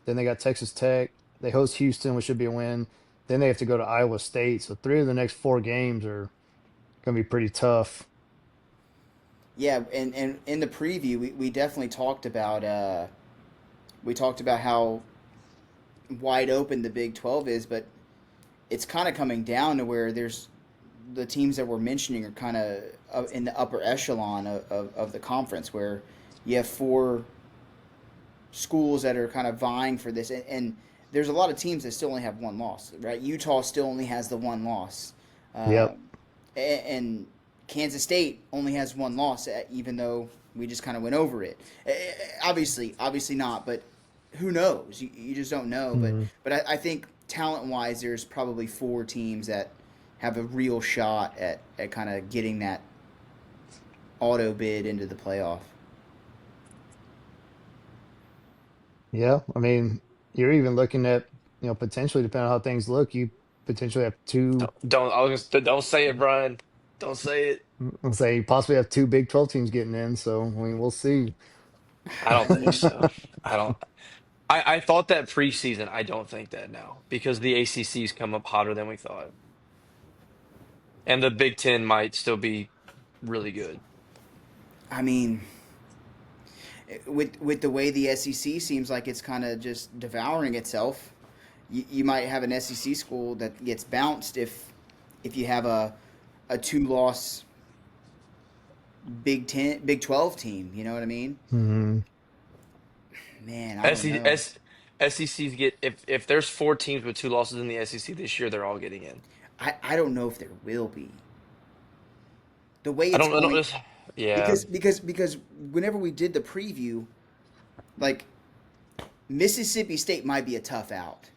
Then they got Texas Tech. They host Houston, which should be a win. Then they have to go to Iowa State. So three of the next four games are going to be pretty tough. yeah, and in the preview, we definitely talked about how wide open the Big 12 is, but it's kind of coming down to where there's the teams that we're mentioning are kind of in the upper echelon of the conference, where you have 4 schools that are kind of vying for this, and there's a lot of teams that still only have one loss, right? Utah still only has the one loss, Yep. um, and Kansas State only has one loss, even though we just kind of went over it. Obviously not, but who knows? You just don't know. But Mhm. I think talent wise, there's probably 4 teams that have a real shot at kind of getting that auto bid into the playoff. Yeah. I mean, you're even looking at, potentially, depending on how things look, you potentially have two, Don't say it, Brian. Don't say it. let's say, you possibly have two Big 12 teams getting in. So, I mean, we'll see. I don't think so. I don't. I thought that preseason. I don't think that now because the ACC's come up hotter than we thought, and the Big Ten might still be really good. I mean, with the way the SEC seems like it's kind of just devouring itself, you might have an SEC school that gets bounced if you have a 2 loss Big 12 team. You know what I mean? Mhm. Man, I don't SEC, know. SEC's get if there's 4 teams with 2 losses in the SEC this year, they're all getting in. I don't know if there will be the way I it's don't. I don't. going Yeah, because whenever we did the preview, like Mississippi State might be a tough out.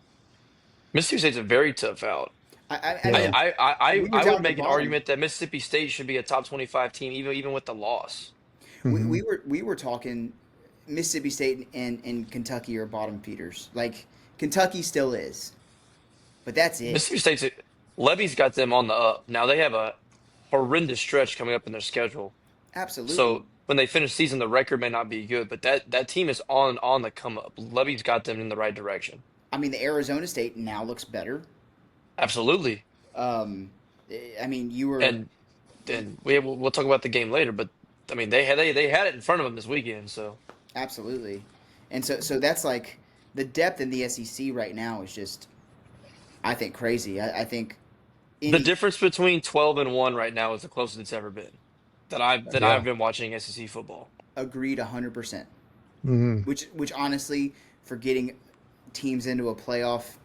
Mississippi State's a very tough out. I Yeah. mean, we were I down would at the make an bottom. argument that Mississippi State should be a top 25 team, even with the loss. Mhm. We were talking Mississippi State and Kentucky are bottom feeders. Like Kentucky still is, but that's it. Mississippi State's Levy's got them on the up. Now they have a horrendous stretch coming up in their schedule. Absolutely. So when they finish season, the record may not be good, but that team is on the come up. Levy's got them in the right direction. I mean, the Arizona State now looks better. Absolutely. Um, I mean, you were And we'll talk about the game later, but I mean they had it in front of them this weekend. So absolutely, and so that's like the depth in the SEC right now is just I think crazy. I think the any difference between 12-1 right now is the closest it's ever been that I've Yeah. been watching SEC football. agreed 100%. Mhm. Which honestly, for getting teams into a playoff,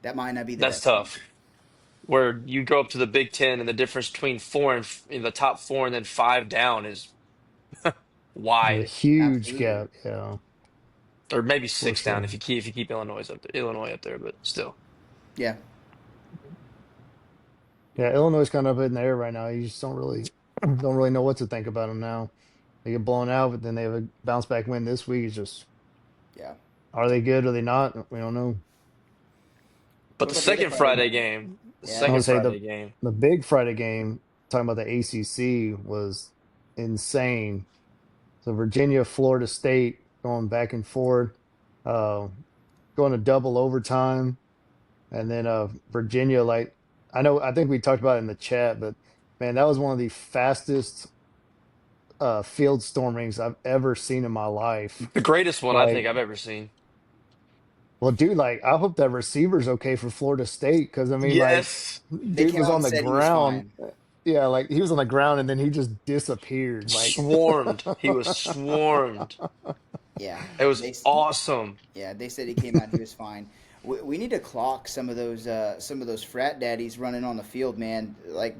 that might not be the That's best thing. tough. Where you go up to the Big Ten and the difference between four and in the top four and then five down is There's a wide, huge Absolutely. gap. Yeah, or maybe for six down sure. if you keep Illinois up there, but still. Yeah. Yeah, Illinois is kind of up in the air right now. You just don't really don't really know what to think about them now. They get blown out, but then they have a bounce back win this week. It's just, Yeah. are they good? Are they not? We don't know. But What about the other Friday game? The I Yeah. would second say Friday game, the big Friday game, talking about the ACC, was insane. So Virginia, Florida State going back and forth, uh, going to double overtime, and then Virginia, like I think we talked about it in the chat, but man, that was one of the fastest field stormings I've ever seen in my life. the greatest one I think Like, I've ever seen. well, dude, like I hope that receiver's okay for Florida State because I mean, like, Yes, They dude came was out on and the said he was ground. fine. Yeah, like he was on the ground and then he just disappeared. Like, swarmed. He was swarmed. Yeah. It was They awesome. Yeah, they said he came out. He was fine. We need to clock some of those frat daddies running on the field, man. Like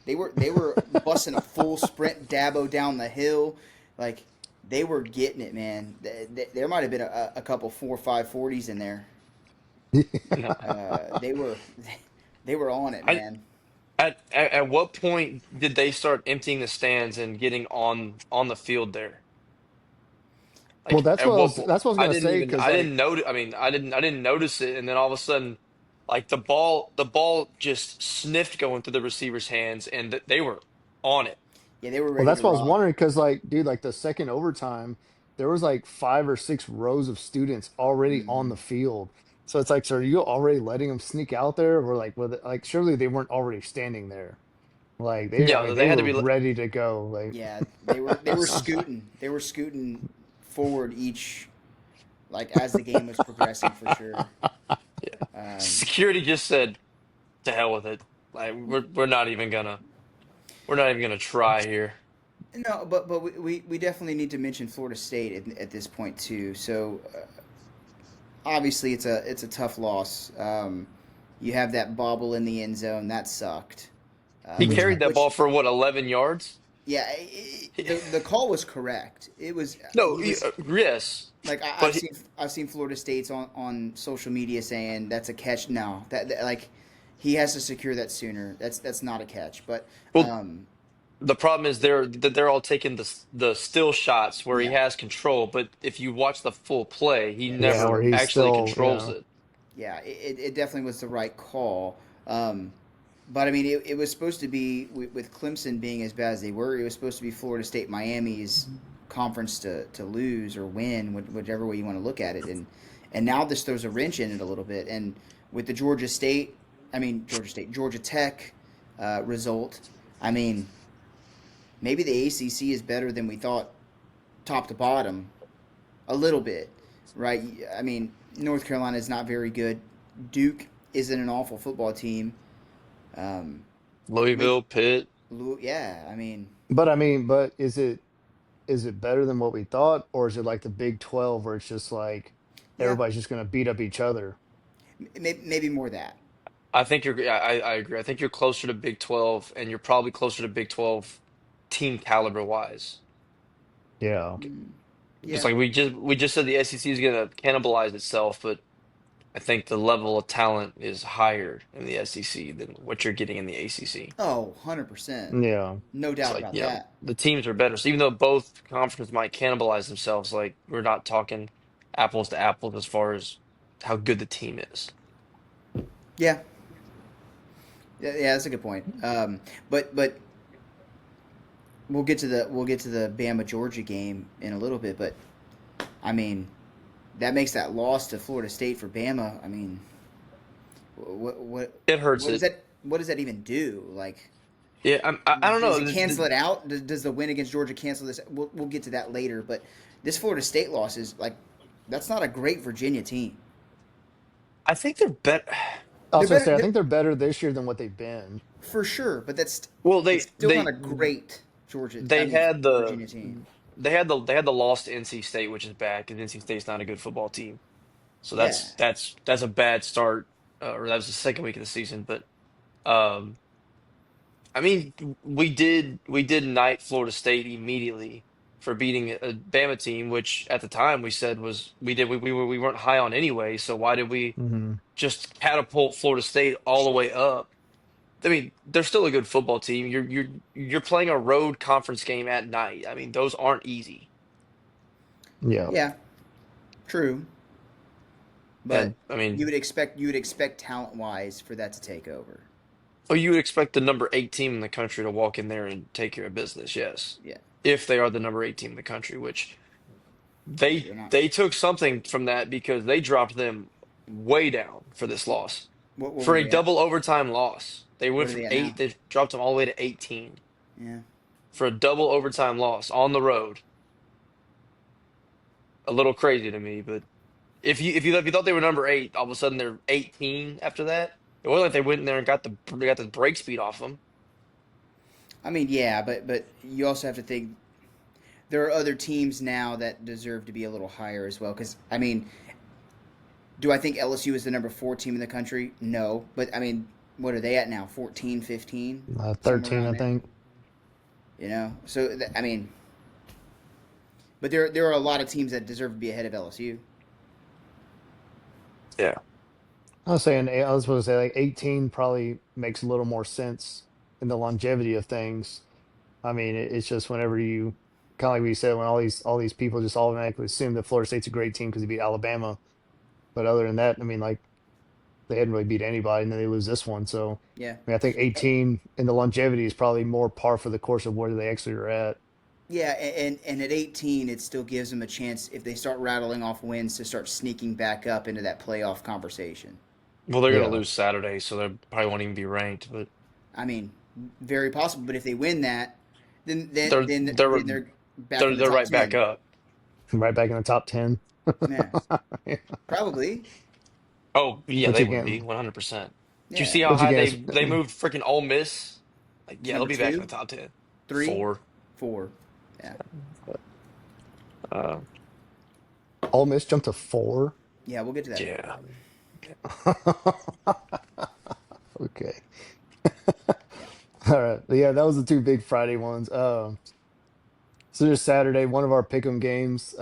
they were busting a full sprint Dabo down the hill, like they were getting it, man. There might have been a couple 4.5 40s in there. No, They were they were on it, I man. at what point did they start emptying the stands and getting on the field there? well, Like at what point? that's what I was gonna say because I like didn't notice. I mean, I didn't notice it, and then all of a sudden, like the ball just sniffed going through the receiver's hands, and they were on it. Yeah, they were well, ready to that's what I was rock. wondering because like, dude, like the second overtime, there was like 5 or 6 rows of students already on Hmm. the field. So it's like, so are you already letting them sneak out there, or like, with like, surely they weren't already standing there. Like I Yeah, mean, they they had to were be. ready to go. Like, Yeah, they were scooting. They were scooting forward each, like as the game was progressing for sure. Yeah, Um, security just said to hell with it. Like we're not even gonna try here. no, but we definitely need to mention Florida State at this point too. So obviously it's a tough loss. You have that bobble in the end zone that sucked. He Which carried that which ball for what, 11 yards? yeah, the call was correct. It was No, he was yes, like but he, I've seen Florida State's on social media saying that's a catch. No, like he has to secure that sooner. That's not a catch. But well, um, the problem is they're all taking the still shots where he yeah, has control, but if you watch the full play, he yeah, yeah, never where he's actually still, controls it. yeah. It definitely was the right call. Um, but I mean, it was supposed to be with Clemson being as bad as they were. It was supposed to be Florida State Miami's conference to lose or win, whichever way you want to look at it. And now this throws a wrench in it a little bit. And with the Georgia Tech result, I mean, maybe the ACC is better than we thought, top to bottom, a little bit, right? I mean, North Carolina is not very good. Duke isn't an awful football team. Um, Louisville, Pitt. Yeah, I mean, but I mean, but is it better than what we thought, or is it like the Big 12 where it's just like yeah, everybody's just gonna beat up each other? maybe more that. I think I agree. I think you're closer to Big 12, and you're probably closer to Big 12 team caliber wise. Yeah. Mm, Just yeah, like we just said the SEC is going to cannibalize itself, but I think the level of talent is higher in the SEC than what you're getting in the ACC. oh, 100%. Yeah. No It's doubt like, about that. the teams are better. So even though both conferences might cannibalize themselves, like we're not talking apples to apples as far as how good the team is. Yeah, yeah, that's a good point. But we'll get to the Bama Georgia game in a little bit. But I mean, that makes that loss to Florida State for Bama. I mean, It hurts it. what does that even do? Like, Yeah, I don't does know. it cancel it out? Does the win against Georgia cancel this? We'll get to that later. But this Florida State loss is like that's not a great Virginia team. I think they're better. I They're was gonna better say I think they're better this year than what they've been. for sure, but Well, it's still not a great Georgia. I they mean had Virginia team. they had the loss to NC State, which is bad because NC State's not a good football team. So Yeah, that's a bad start, or that was the second week of the season. But um, I mean, we did knight Florida State immediately for beating a Bama team, which at the time we said was we weren't high on anyway. So why did we Hmm. just catapult Florida State all the way up? I mean, they're still a good football team. You're playing a road conference game at night. I mean, those aren't easy. Yeah. Yeah, true. But And I mean, you would expect talent wise for that to take over. oh, you would expect the number 8 team in the country to walk in there and take care of business, yes. Yeah, If they are the number 8 team in the country, which they're not. they took something from that because they dropped them way down for this loss. What For were a they at? double overtime loss. They What went are from they at 8, now? they dropped them all the way to 18 Yeah. for a double overtime loss on the road. A little crazy to me, but if you thought they were number 8, all of a sudden they're 18 after that. It wasn't like they went in there and got the break speed off them. I mean, yeah, but you also have to think there are other teams now that deserve to be a little higher as well. Because I mean, do I think LSU is the number 4 team in the country? No, but I mean, what are they at now? 14, 15, somewhere 13, around I there. think. So I mean, but there are a lot of teams that deserve to be ahead of LSU. Yeah. I was saying, I was supposed to say like 18 probably makes a little more sense in the longevity of things. I mean, it's just whenever you kind of like we said, when all these people just automatically assume that Florida State's a great team because they beat Alabama. But other than that, I mean, like they hadn't really beat anybody, and then they lose this one. So, Yeah. I mean, I think 18 in the longevity is probably more par for the course of where they actually are at. Yeah, and at 18, it still gives them a chance if they start rattling off wins to start sneaking back up into that playoff conversation. Well, they're going to Yeah. lose Saturday, so they probably won't even be ranked, but I mean, very possible. But if they win that, then then they're then they're then they're back in the they're top right back 10. up. Right back in the top 10. Yeah, probably. Oh, yeah, But they you would be can, 100%. Did you Yeah, see how but you high guys, they moved freaking Ole Miss? Like, to yeah, they'll number be back in the 2, top 10. 3, 4. 4. Yeah, Uh, Ole Miss jumped to 4. yeah. We'll get to that. yeah. Okay. All right. Yeah, that was the two big Friday ones. So this Saturday, one of our pick'em games.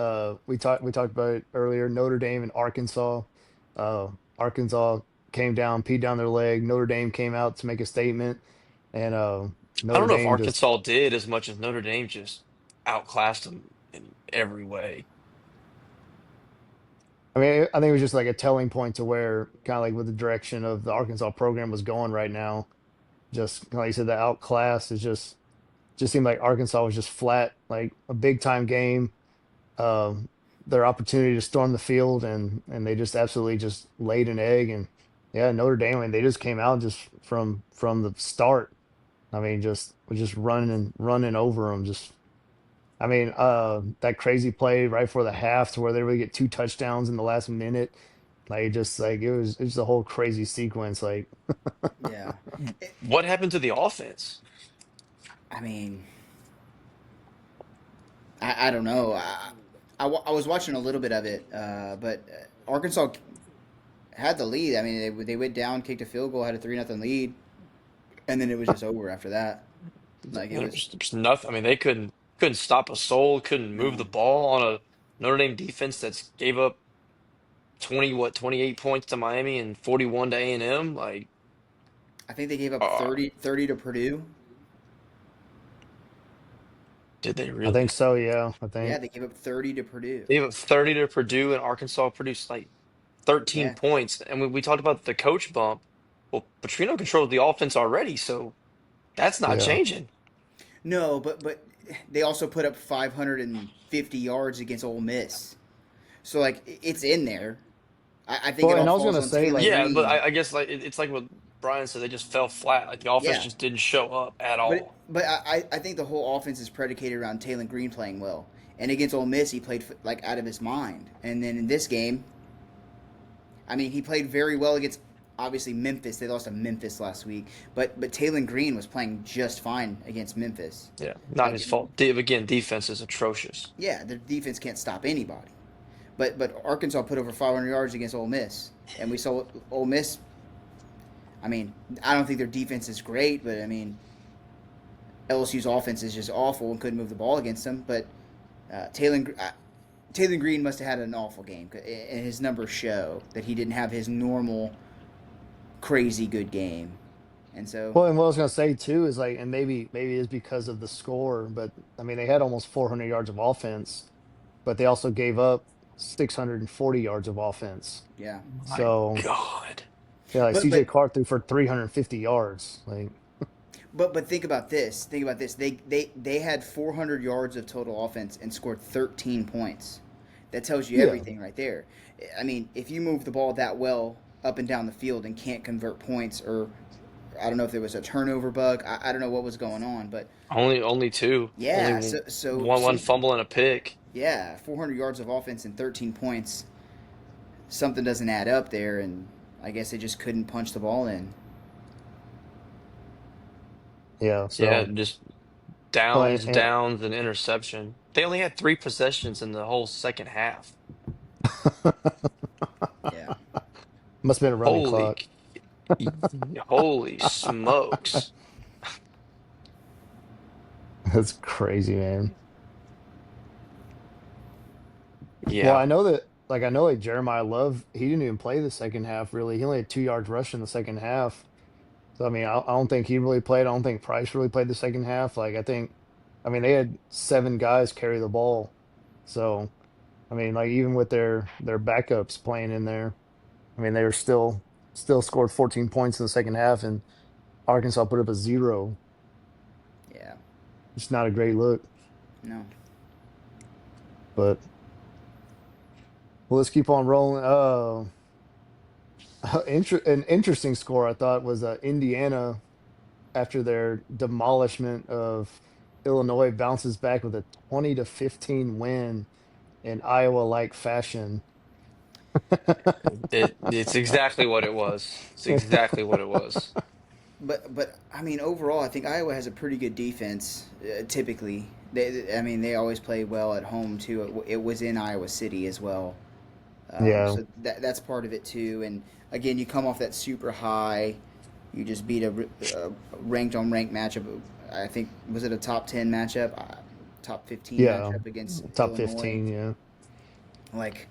We talked about it earlier. Notre Dame and Arkansas. Arkansas came down, peed down their leg. Notre Dame came out to make a statement, and I Notre don't know if Dame just. Arkansas did as much as Notre Dame just outclassed them in every way. I mean, I think it was just like a telling point to where kind of like with the direction of the Arkansas program was going right now. Just like you said, the outclass is just seemed like Arkansas was just flat, like a big time game. um, their opportunity to storm the field, and they just absolutely just laid an egg. And yeah, Notre Dame, I mean, they just came out just from the start. I mean, just was just running over them. Just I mean, that crazy play right before the half to where they really get two touchdowns in the last minute. Like just like it was a whole crazy sequence. Like Yeah. It, What happened to the offense? I mean, I don't know. I was watching a little bit of it, but Arkansas had the lead. I mean, they went down, kicked a field goal, had a 3-0 lead, and then it was just over after that. Like it was There's nothing. I mean, they couldn't stop a soul, couldn't move the no. ball on a Notre Dame defense that's gave up 28 points to Miami and 41 to A&M. Like, I think they gave up uh, 30 to Purdue. did they I think really? so. Yeah, I Yeah, think. they gave up 30 to Purdue. They gave up 30 to Purdue, and Arkansas produced like 13 Yeah. points. And we talked about the coach bump. Well, Petrino controls the offense already, so that's not Yeah. changing. No, but they also put up 550 yards against Ole Miss. So like it's in there. I think it Well, all and I was falls gonna on say Taylon like Yeah, but Green. I guess like it's like what Brian said. They just fell flat. Like the offense Yeah, just didn't show up at but all. but I think the whole offense is predicated around Taylon Green playing well. And against Ole Miss, he played like out of his mind. And then in this game, I mean, he played very well against obviously Memphis. They lost to Memphis last week, but Taylon Green was playing just fine against Memphis. Yeah, not Like his fault. Again, defense is atrocious. yeah, the defense can't stop anybody. But Arkansas put over 500 yards against Ole Miss, and we saw Ole Miss. I mean, I don't think their defense is great, but I mean, LSU's offense is just awful and couldn't move the ball against them. But Taylor Green must have had an awful game, and his numbers show that he didn't have his normal crazy good game. And so, Well, and what I was gonna say too is like, and maybe it's because of the score, but I mean they had almost 400 yards of offense, but they also gave up 640 yards of offense. yeah. My So God. yeah, like But CJ but Carr threw for 350 yards. Like but think about this. Think about this. They had 400 yards of total offense and scored 13 points. That tells you yeah, everything right there. I mean, if you move the ball that well up and down the field and can't convert points, or I don't know if there was a turnover bug. I don't know what was going on, but Only two. Only yeah. one fumble and a pick. Yeah, 400 yards of offense and 13 points. Something doesn't add up there, and I guess they just couldn't punch the ball in. yeah. Yeah, So just well, downs, and interception. They only had three possessions in the whole second half. Yeah. must have been a running Holy, clock. holy smokes. That's crazy, man. Well, Yeah. I know that I know like Jeremiah Love, he didn't even play the second half really. He only had 2 yards rush in the second half. So I mean, I don't think he really played. I don't think Price really played the second half. Like I mean, they had 7 guys carry the ball. So I mean, like even with their backups playing in there, I mean, they were still scored 14 points in the second half, and Arkansas put up a zero. Yeah. It's not a great look. No. But well, let's keep on rolling. An interesting score I thought was Indiana after their demolishment of Illinois bounces back with a 20-15 win in Iowa-like fashion. It's exactly what it was. It's exactly what it was. But I mean, overall, I think Iowa has a pretty good defense. Typically, I mean, they always play well at home too. It was in Iowa City as well, Yeah, so that's part of it too. And again, you come off that super high. You just beat a ranked on ranked matchup. I think was it a top 10 matchup, top 15 yeah, matchup against top Illinois. 15, yeah. Like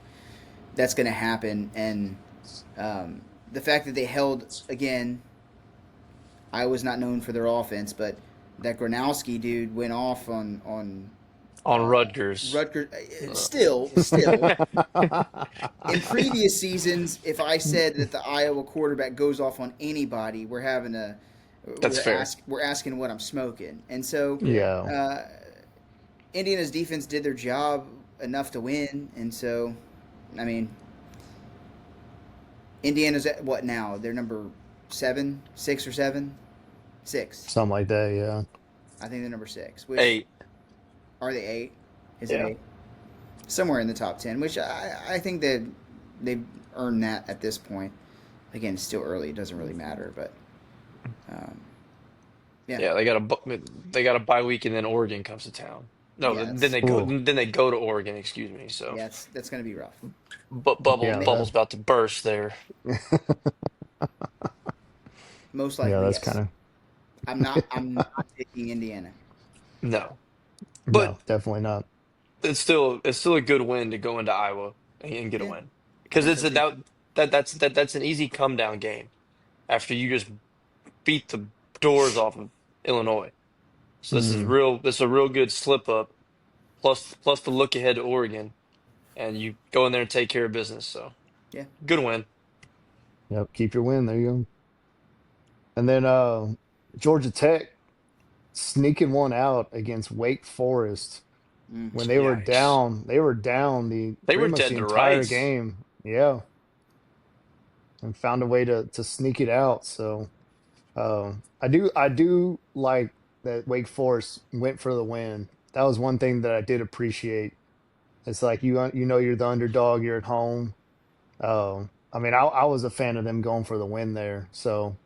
that's going to happen, and the fact that they held again. I was not known for their offense, but that Gronowski dude went off on On uh, Rutgers. Rutgers. Uh, Still, in previous seasons, if I said that the Iowa quarterback goes off on anybody, That's fair. we're asking what I'm smoking, and so Yeah. Yeah. uh, Indiana's defense did their job enough to win, and so I mean, Indiana's at what now? They're number 7, 6 or 7, 6. Something like that, yeah. I think they're number 6. Which 8. are they 8? Is it Yeah. 8? Somewhere in the top 10, which I think that they've earned that at this point. Again, it's still early; it doesn't really matter. But um, yeah, Yeah, they got a bye week and then Oregon comes to town. No, yeah, then that's Ooh, they go to Oregon, excuse me. So, yeah, that's going to be rough. but yeah, May, bubble's about to burst there. most yeah, likely, that's yes. kind I'm of not picking Indiana. No. But no, definitely not. it's still a good win to go into Iowa and get a Yeah, win. I Because think so too. that's an easy come down game after you just beat the doors off of Illinois. So Mm, this is a real good slip up plus the look ahead to Oregon, and you go in there and take care of business. So Yeah, good win. yep, keep your win. There you go. And then Georgia Tech sneaking one out against Wake Forest mm, when Yikes. they were down the They were pretty much the dead to entire rights. game. Yeah, and found a way to sneak it out. So I do like that Wake Forest went for the win. That was one thing that I did appreciate. It's like you know you're the underdog, you're at home. I mean I was a fan of them going for the win there. So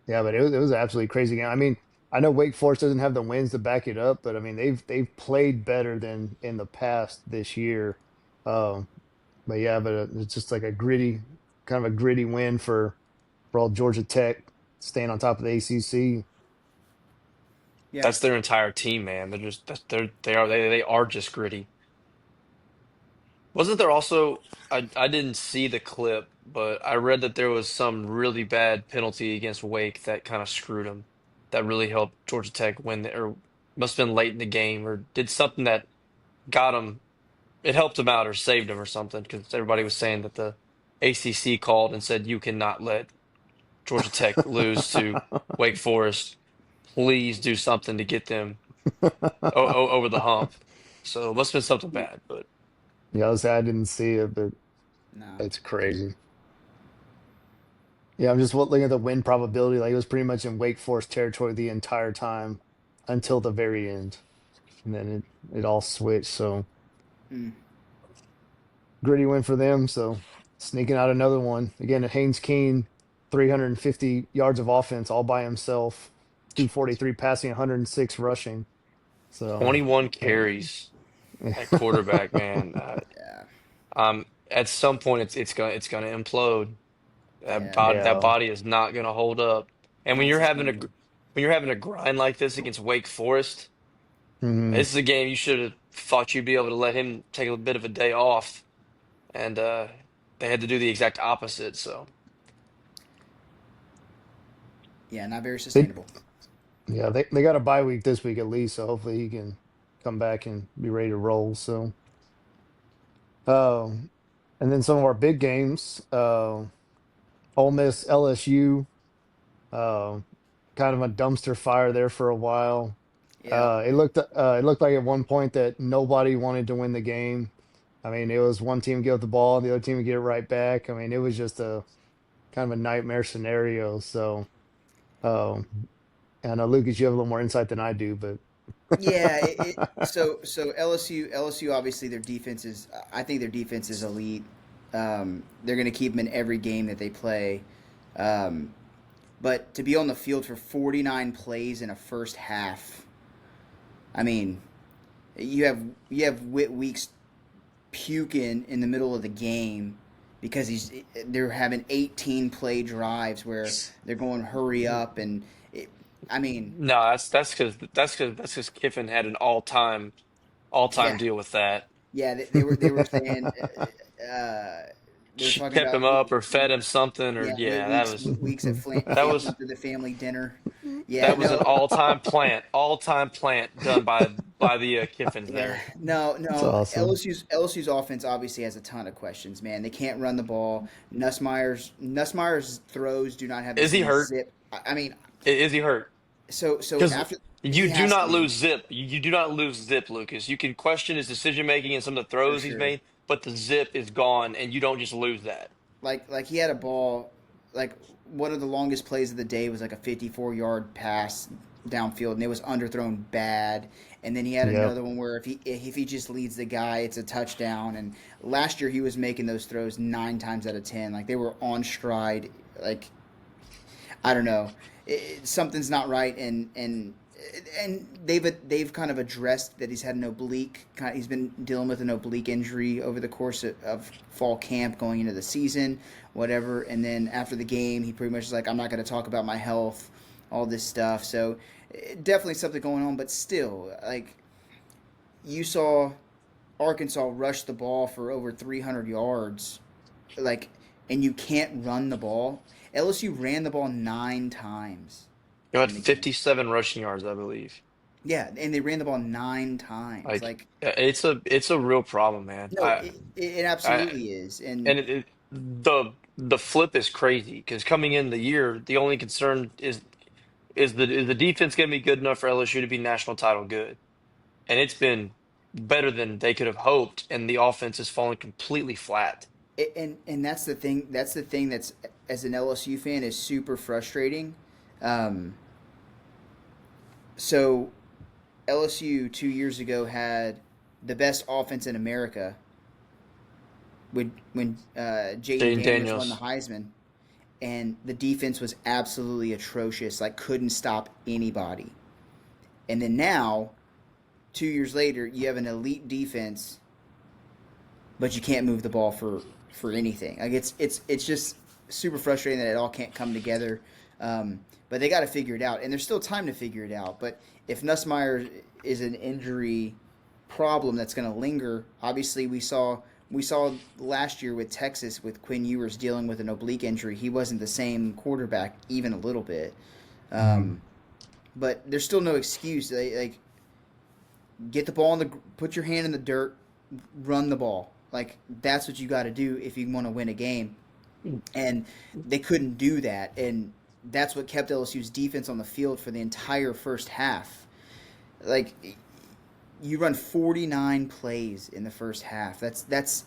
yeah, but it was an absolutely crazy game. I mean, I know Wake Forest doesn't have the wins to back it up, but I mean they've played better than in the past this year. Um, but yeah, but it's just like a gritty, kind of a gritty win for all Georgia Tech staying on top of the ACC. yeah, That's their entire team, man. They are just gritty. Wasn't there also I didn't see the clip, but I read that there was some really bad penalty against Wake that kind of screwed them. That really helped Georgia Tech win or must have been late in the game or did something that got them it helped them out or saved them or something because everybody was saying that the ACC called and said you cannot let Georgia Tech lose to Wake Forest. Please do something to get them over the hump. So it must have been something bad, but Yeah, I didn't see it, but No. it's crazy. Yeah, I'm just looking at the win probability. Like it was pretty much in Wake Forest territory the entire time until the very end, and then it all switched. So Mm. gritty win for them. So sneaking out another one again at Haynes King, 350 yards of offense all by himself, 243 passing, 106 rushing. So 21 yeah, carries at quarterback, man. Yeah. At some point it's gonna implode. Yeah. That yeah. body is not gonna hold up. And when you're having Unsustainable. when you're having a grind like this against Wake Forest, Mhm. this is a game you should have thought you'd be able to let him take a bit of a day off, and they had to do the exact opposite. So Yeah, not very They sustainable. yeah, they got a bye week this week at least, so hopefully he can come back and be ready to roll. So um and then some of our big games, Ole Miss LSU, uh, kind of a dumpster fire there for a while. Yeah. It looked like at one point that nobody wanted to win the game. I mean, it was one team give up the ball, the other team would get it right back. I mean, it was just a kind of a nightmare scenario. So, I know Lucas, you have a little more insight than I do, but Yeah, so LSU obviously their defense is I think their defense is elite. They're going to keep them in every game that they play. Um, but to be on the field for 49 plays in a first half, I mean, you have you have Whit Weeks puking in the middle of the game because they're having 18 play drives where they're going hurry up and it, I mean, no, that's because Kiffin had an all time yeah. deal with that. Yeah, they were saying they were talking Kept about him up or fed him something or yeah yeah, that was Weeks at that was to the family dinner. Yeah, that was no, an all time plant done by the Kiffins yeah, there. it's no. awesome. LSU's offense obviously has a ton of questions. Man, they can't run the ball. Nussmeier's throws do not have the Is he same hurt? zip. I mean, Is he hurt? so Because after you he do has to not be lose zip. You do not lose zip, Lucas. You can question his decision making and some of the for throws he's sure. made, but the zip is gone, and you don't just lose that. Like he had a ball like one of the longest plays of the day was like a 54-yard pass downfield and it was underthrown bad, and then he had Yep. another one where if he just leads the guy it's a touchdown, and last year he was making those throws 9 times out of 10 like they were on stride. Like I don't know, something's not right, and they've kind of addressed that he's had an oblique. He's been dealing with an oblique injury over the course of fall camp, going into the season, whatever. And then after the game, he pretty much is like, "I'm not going to talk about my health, all this stuff." So definitely something going on, but still, like you saw Arkansas rush the ball for over 300 yards, like, and you can't run the ball. LSU ran the ball 9 times You had in the game. 57 rushing yards, I believe. Yeah, and they ran the ball 9 times. Like Like, it's a real problem, man. no, it I absolutely is. And and the flip is crazy because coming in the year, the only concern is the defense going to be good enough for LSU to be national title good, and it's been better than they could have hoped, and the offense has fallen completely flat. and that's the thing. That's the thing that's as an LSU fan is super frustrating. Um, so LSU 2 years ago had the best offense in America when Jaden Jaden Daniels won the Daniels. Heisman, and the defense was absolutely atrocious. Like couldn't stop anybody. And then now, 2 years later, you have an elite defense, but you can't move the ball for anything. Like it's just super frustrating that it all can't come together. But they got to figure it out, and there's still time to figure it out. But if Nussmeier is an injury problem that's going to linger, obviously we saw we saw last year with Texas with Quinn Ewers dealing with an oblique injury. He wasn't the same quarterback even a little bit. Mhm. Um, but there's still no excuse. Like get the ball in the put your hand in the dirt, run the ball. Like that's what you got to do if you want to win a game. And they couldn't do that, and that's what kept LSU's defense on the field for the entire first half. Like you run 49 plays in the first half. That's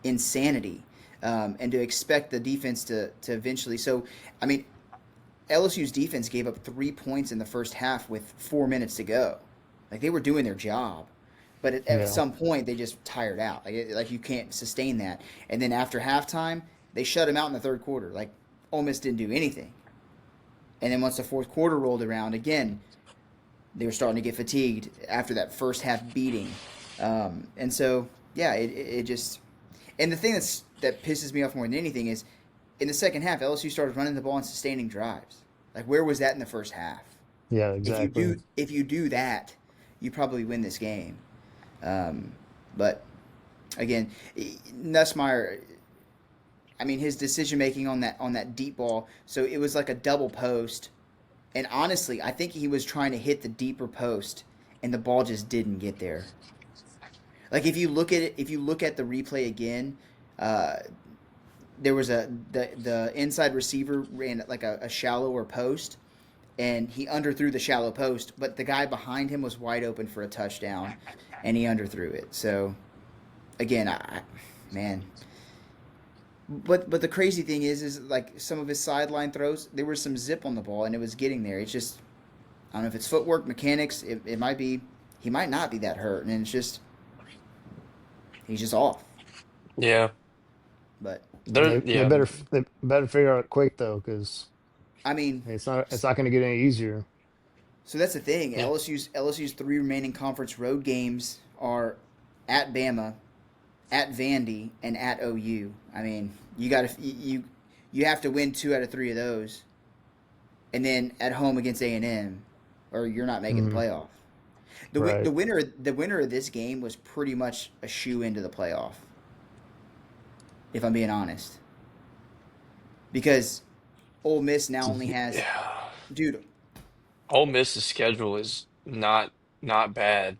insanity. And to expect the defense to eventually. So, I mean, LSU's defense gave up 3 points in the first half with 4 minutes to go. Like they were doing their job, but at Yeah. some point they just tired out. Like you can't sustain that. And then after halftime, they shut him out in the third quarter. Like Ole Miss didn't do anything. And then once the fourth quarter rolled around, again they were starting to get fatigued after that first half beating. And so yeah, it just and the thing that pisses me off more than anything is in the second half, LSU started running the ball and sustaining drives. Like where was that in the first half? Yeah, If you exactly. do that, you probably win this game. Um, but again, Nussmeyer, I mean his decision making on that deep ball. So it was like a double post, and honestly, I think he was trying to hit the deeper post, and the ball just didn't get there. Like if you look at it, if you look at the replay again, uh, there was the inside receiver ran like a shallower post, and he underthrew the shallow post, but the guy behind him was wide open for a touchdown, and he underthrew it. So again, man, but the crazy thing is like some of his sideline throws, there was some zip on the ball, and it was getting there. It's just I don't know if it's footwork, mechanics. It might be he might not be that hurt, and it's just he's just off. Yeah. But And There, they yeah. better they better figure out quick though, because I mean, it's not going to get any easier. so that's the thing. Yeah. LSU's three remaining conference road games are at Bama, at Vandy, and at OU. I mean, you have to win two out of three of those, and then at home against A&M, or you're not making the Mhm. playoff. Right. The winner of this game was pretty much a shoe into the playoff, if I'm being honest, because Ole Miss now only has Yeah. dude. Ole Miss's schedule is not bad.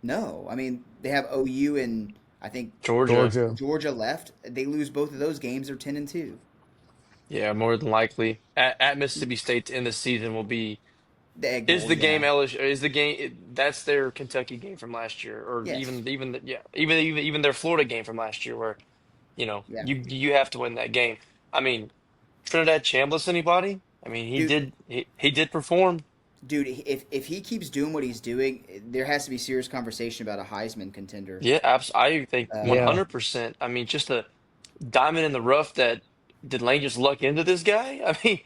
No, I mean they have OU and I think Georgia, Georgia. Georgia left. They lose both of those games. They're 10-2. yeah, more than likely. At Mississippi State to end the season will be The Egg is Bowl, the game yeah, LSU is the game that's their Kentucky game from last year, or yes, yeah, even their Florida game from last year, where yeah, you have to win that game. I mean, Trinidad Chambliss, anybody? I mean, dude, he did perform. dude. If he keeps doing what he's doing, there has to be serious conversation about a Heisman contender. Yeah, I think Yeah. 100%. I mean, just a diamond in the rough that did Lane just luck into this guy? I mean,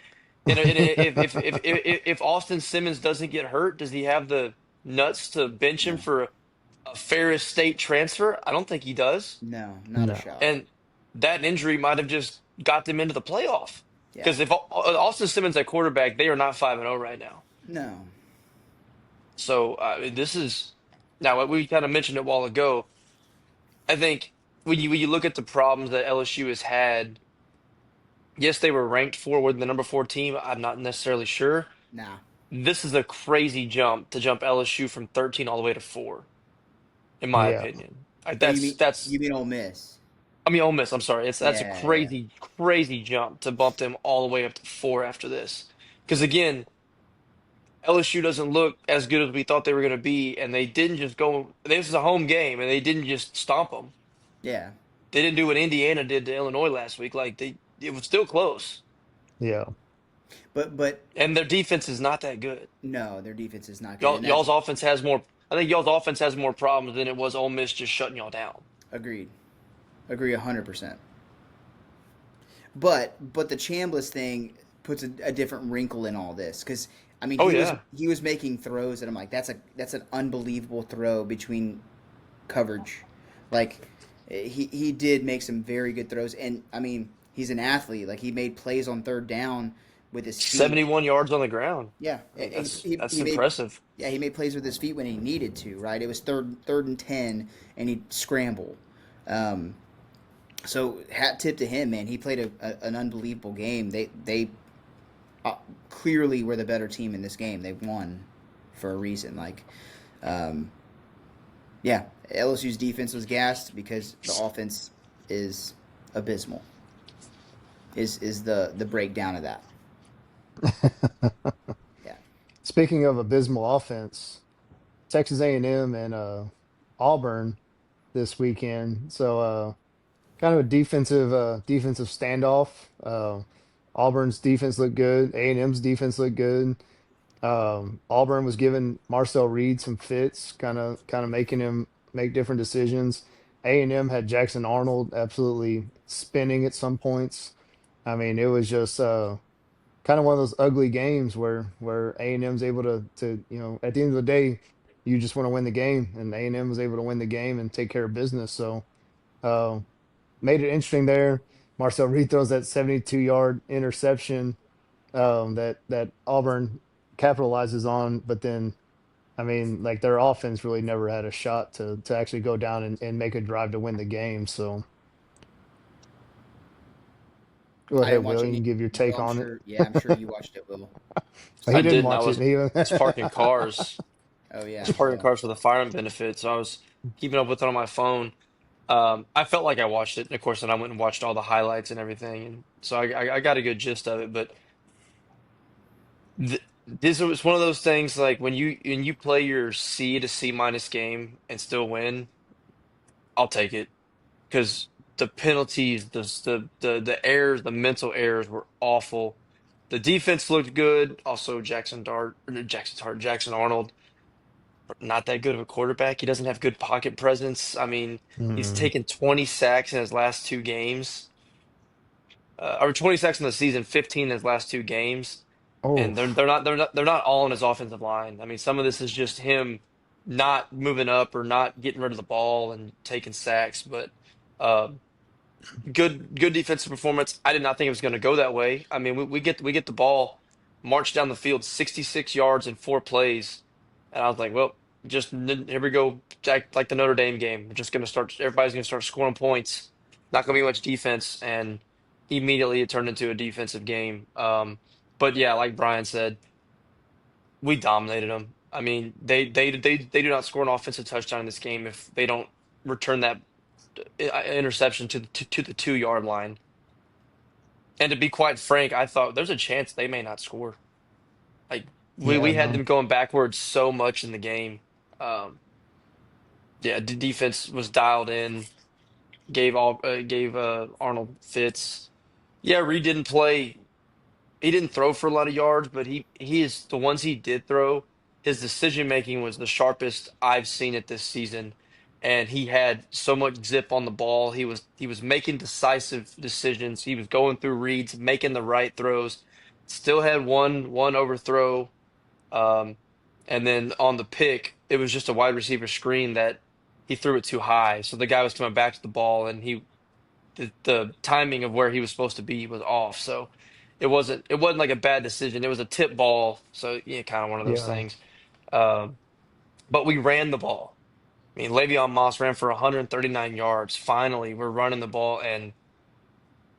if Austin Simmons doesn't get hurt, does he have the nuts to bench him No, for a Ferris State transfer? I don't think he does. no, not a No. shot. And that injury might have just got them into the playoff. Yeah, Because if Austin Simmons at quarterback, they are not 5-0 right now. no, So this is now what we kind of mentioned it a while ago. I think when you look at the problems that LSU has had, yes, they were ranked forward, the number four team. I'm not necessarily sure. nah. This is a crazy jump to jump LSU from 13 all the way to four, in my Yeah. opinion. Like, Oh, that's you mean Ole Miss? I mean Ole Miss. I'm sorry, that's a Yeah, crazy jump to bump them all the way up to four after this. Because again, LSU doesn't look as good as we thought they were going to be, and they didn't just go. This is a home game, and they didn't just stomp them. yeah. They didn't do what Indiana did to Illinois last week. Like it was still close, Yeah. But and their defense is not that good. no, their defense is not good, and that's Y'all's offense has more. I think y'all's offense has more problems than it was Ole Miss just shutting y'all down. agreed. Agree 100%. But the Chambliss thing puts a different wrinkle in all this because I mean Oh yeah, he was making throws and I'm like that's an unbelievable throw between coverage, like he did make some very good throws and I mean he's an athlete like he made plays on third down with his feet. 71 yards on the ground. Yeah, I mean, that's he made impressive. yeah he made plays with his feet when he needed to right. It was third and 10 and he scrambled. Um, so hat tip to him, man. He played an unbelievable game. They uh, clearly were the better team in this game. They won for a reason. Um, yeah, LSU's defense was gassed because the offense is abysmal. Is the breakdown of that? Yeah. Speaking of abysmal offense, Texas A&M and Auburn this weekend. So kind of a defensive standoff. Auburn's defense looked good. A&M's defense looked good. Auburn was giving Marcel Reed some fits, kind of making him make different decisions. A&M had Jackson Arnold absolutely spinning at some points. I mean, it was just kind of one of those ugly games where A&M's able to at the end of the day, you just want to win the game, and A&M was able to win the game and take care of business. So uh, made it interesting there. Marcel Reed throws that 72-yard interception that Auburn capitalizes on, but then I mean, like their offense really never had a shot to actually go down and make a drive to win the game. So go I ahead, didn't watch Will. You any. can give your Will, take I'm on it. sure. Yeah, I'm sure you watched it, Will. He I didn't didn't. I watch it. was He parking cars. Oh I yeah. was parking Well, cars for the fireman benefit, so I was keeping up with it on my phone. I felt like I watched it, and of course, then I went and watched all the highlights and everything, and so I got a good gist of it. But this was one of those things like when you play your C to C minus game and still win, I'll take it because the penalties, the errors, the mental errors were awful. The defense looked good. Also, Jackson Arnold, not that good of a quarterback. He doesn't have good pocket presence. I mean, he's mm. taken 20 sacks in his last two games, or 20 sacks in the season, 15 in his last two games, Oh, and they're not all on his offensive line. I mean, some of this is just him not moving up or not getting rid of the ball and taking sacks, but. Um, good defensive performance. I did not think it was going to go that way. I mean, we get the ball, march down the field, 66 yards in 4 plays, and I was like, well, here we go, like the Notre Dame game. We're just going to start. Everybody's going to start scoring points. Not going to be much defense, and immediately it turned into a defensive game. But yeah, like Brian said, we dominated them. I mean, they do not score an offensive touchdown in this game if they don't return that interception to the 2 yard line. And to be quite frank, I thought there's a chance they may not score. Like we yeah, had no, them going backwards so much in the game. Um, yeah, the defense was dialed in. Gave Arnold fits. Yeah, Reed didn't play. He didn't throw for a lot of yards, but he is the ones he did throw. His decision making was the sharpest I've seen it this season, and he had so much zip on the ball. He was making decisive decisions. He was going through reads, making the right throws. Still had one overthrow, um, and then on the pick, it was just a wide receiver screen that he threw it too high. So the guy was coming back to the ball, and the timing of where he was supposed to be was off. So it wasn't like a bad decision. It was a tip ball. So yeah, kind of one of those yeah, things. Um, but we ran the ball. I mean, Le'Veon Moss ran for 139 yards. Finally, we're running the ball, and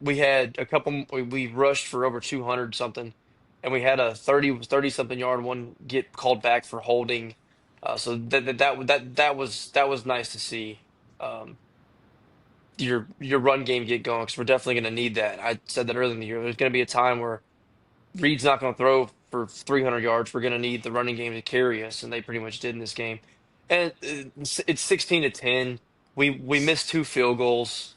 we had a couple. We rushed for over 200 something, and we had a 30 something yard one get called back for holding. So that was nice to see. Um, your run game get going because we're definitely going to need that. I said that early in the year. There's going to be a time where Reed's not going to throw for 300 yards. We're going to need the running game to carry us, and they pretty much did in this game. And it's 16-10. We missed two field goals.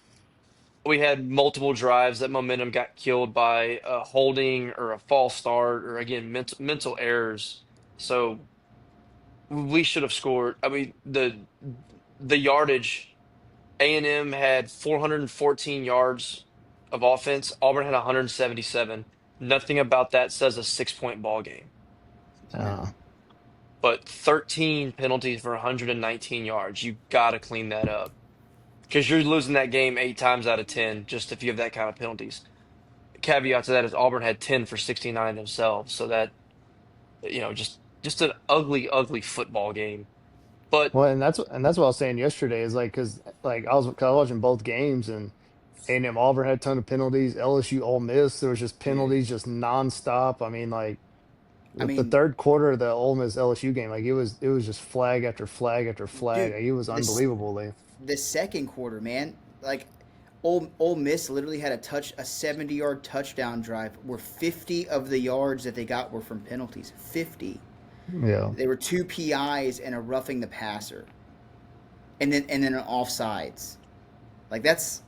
We had multiple drives that momentum got killed by a holding or a false start or again mental errors. So we should have scored. I mean the yardage. A&M had 414 yards of offense. Auburn had 177. Nothing about that says a 6 point ball game. yeah. uh, But 13 penalties for 119 yards. You got to clean that up because you're losing that game 8 times out of 10 just if you have that kind of penalties. Caveat to that is Auburn had 10 for 69 themselves. So that, just an ugly, ugly football game. But Well, and that's what I was saying yesterday is like because like 'cause I was watching both games and A&M Auburn had a ton of penalties. LSU Ole Miss there was just Dude, penalties just nonstop. I mean like I the mean, third quarter of the Ole Miss LSU game like it was just flag after flag after flag. dude, Like, it was this unbelievably. the second quarter, man, like Ole Miss literally had a 70-yard touchdown drive where 50 of the yards that they got were from penalties. 50. Yeah, They were two PIs and a roughing the passer, and then an offsides. Like that's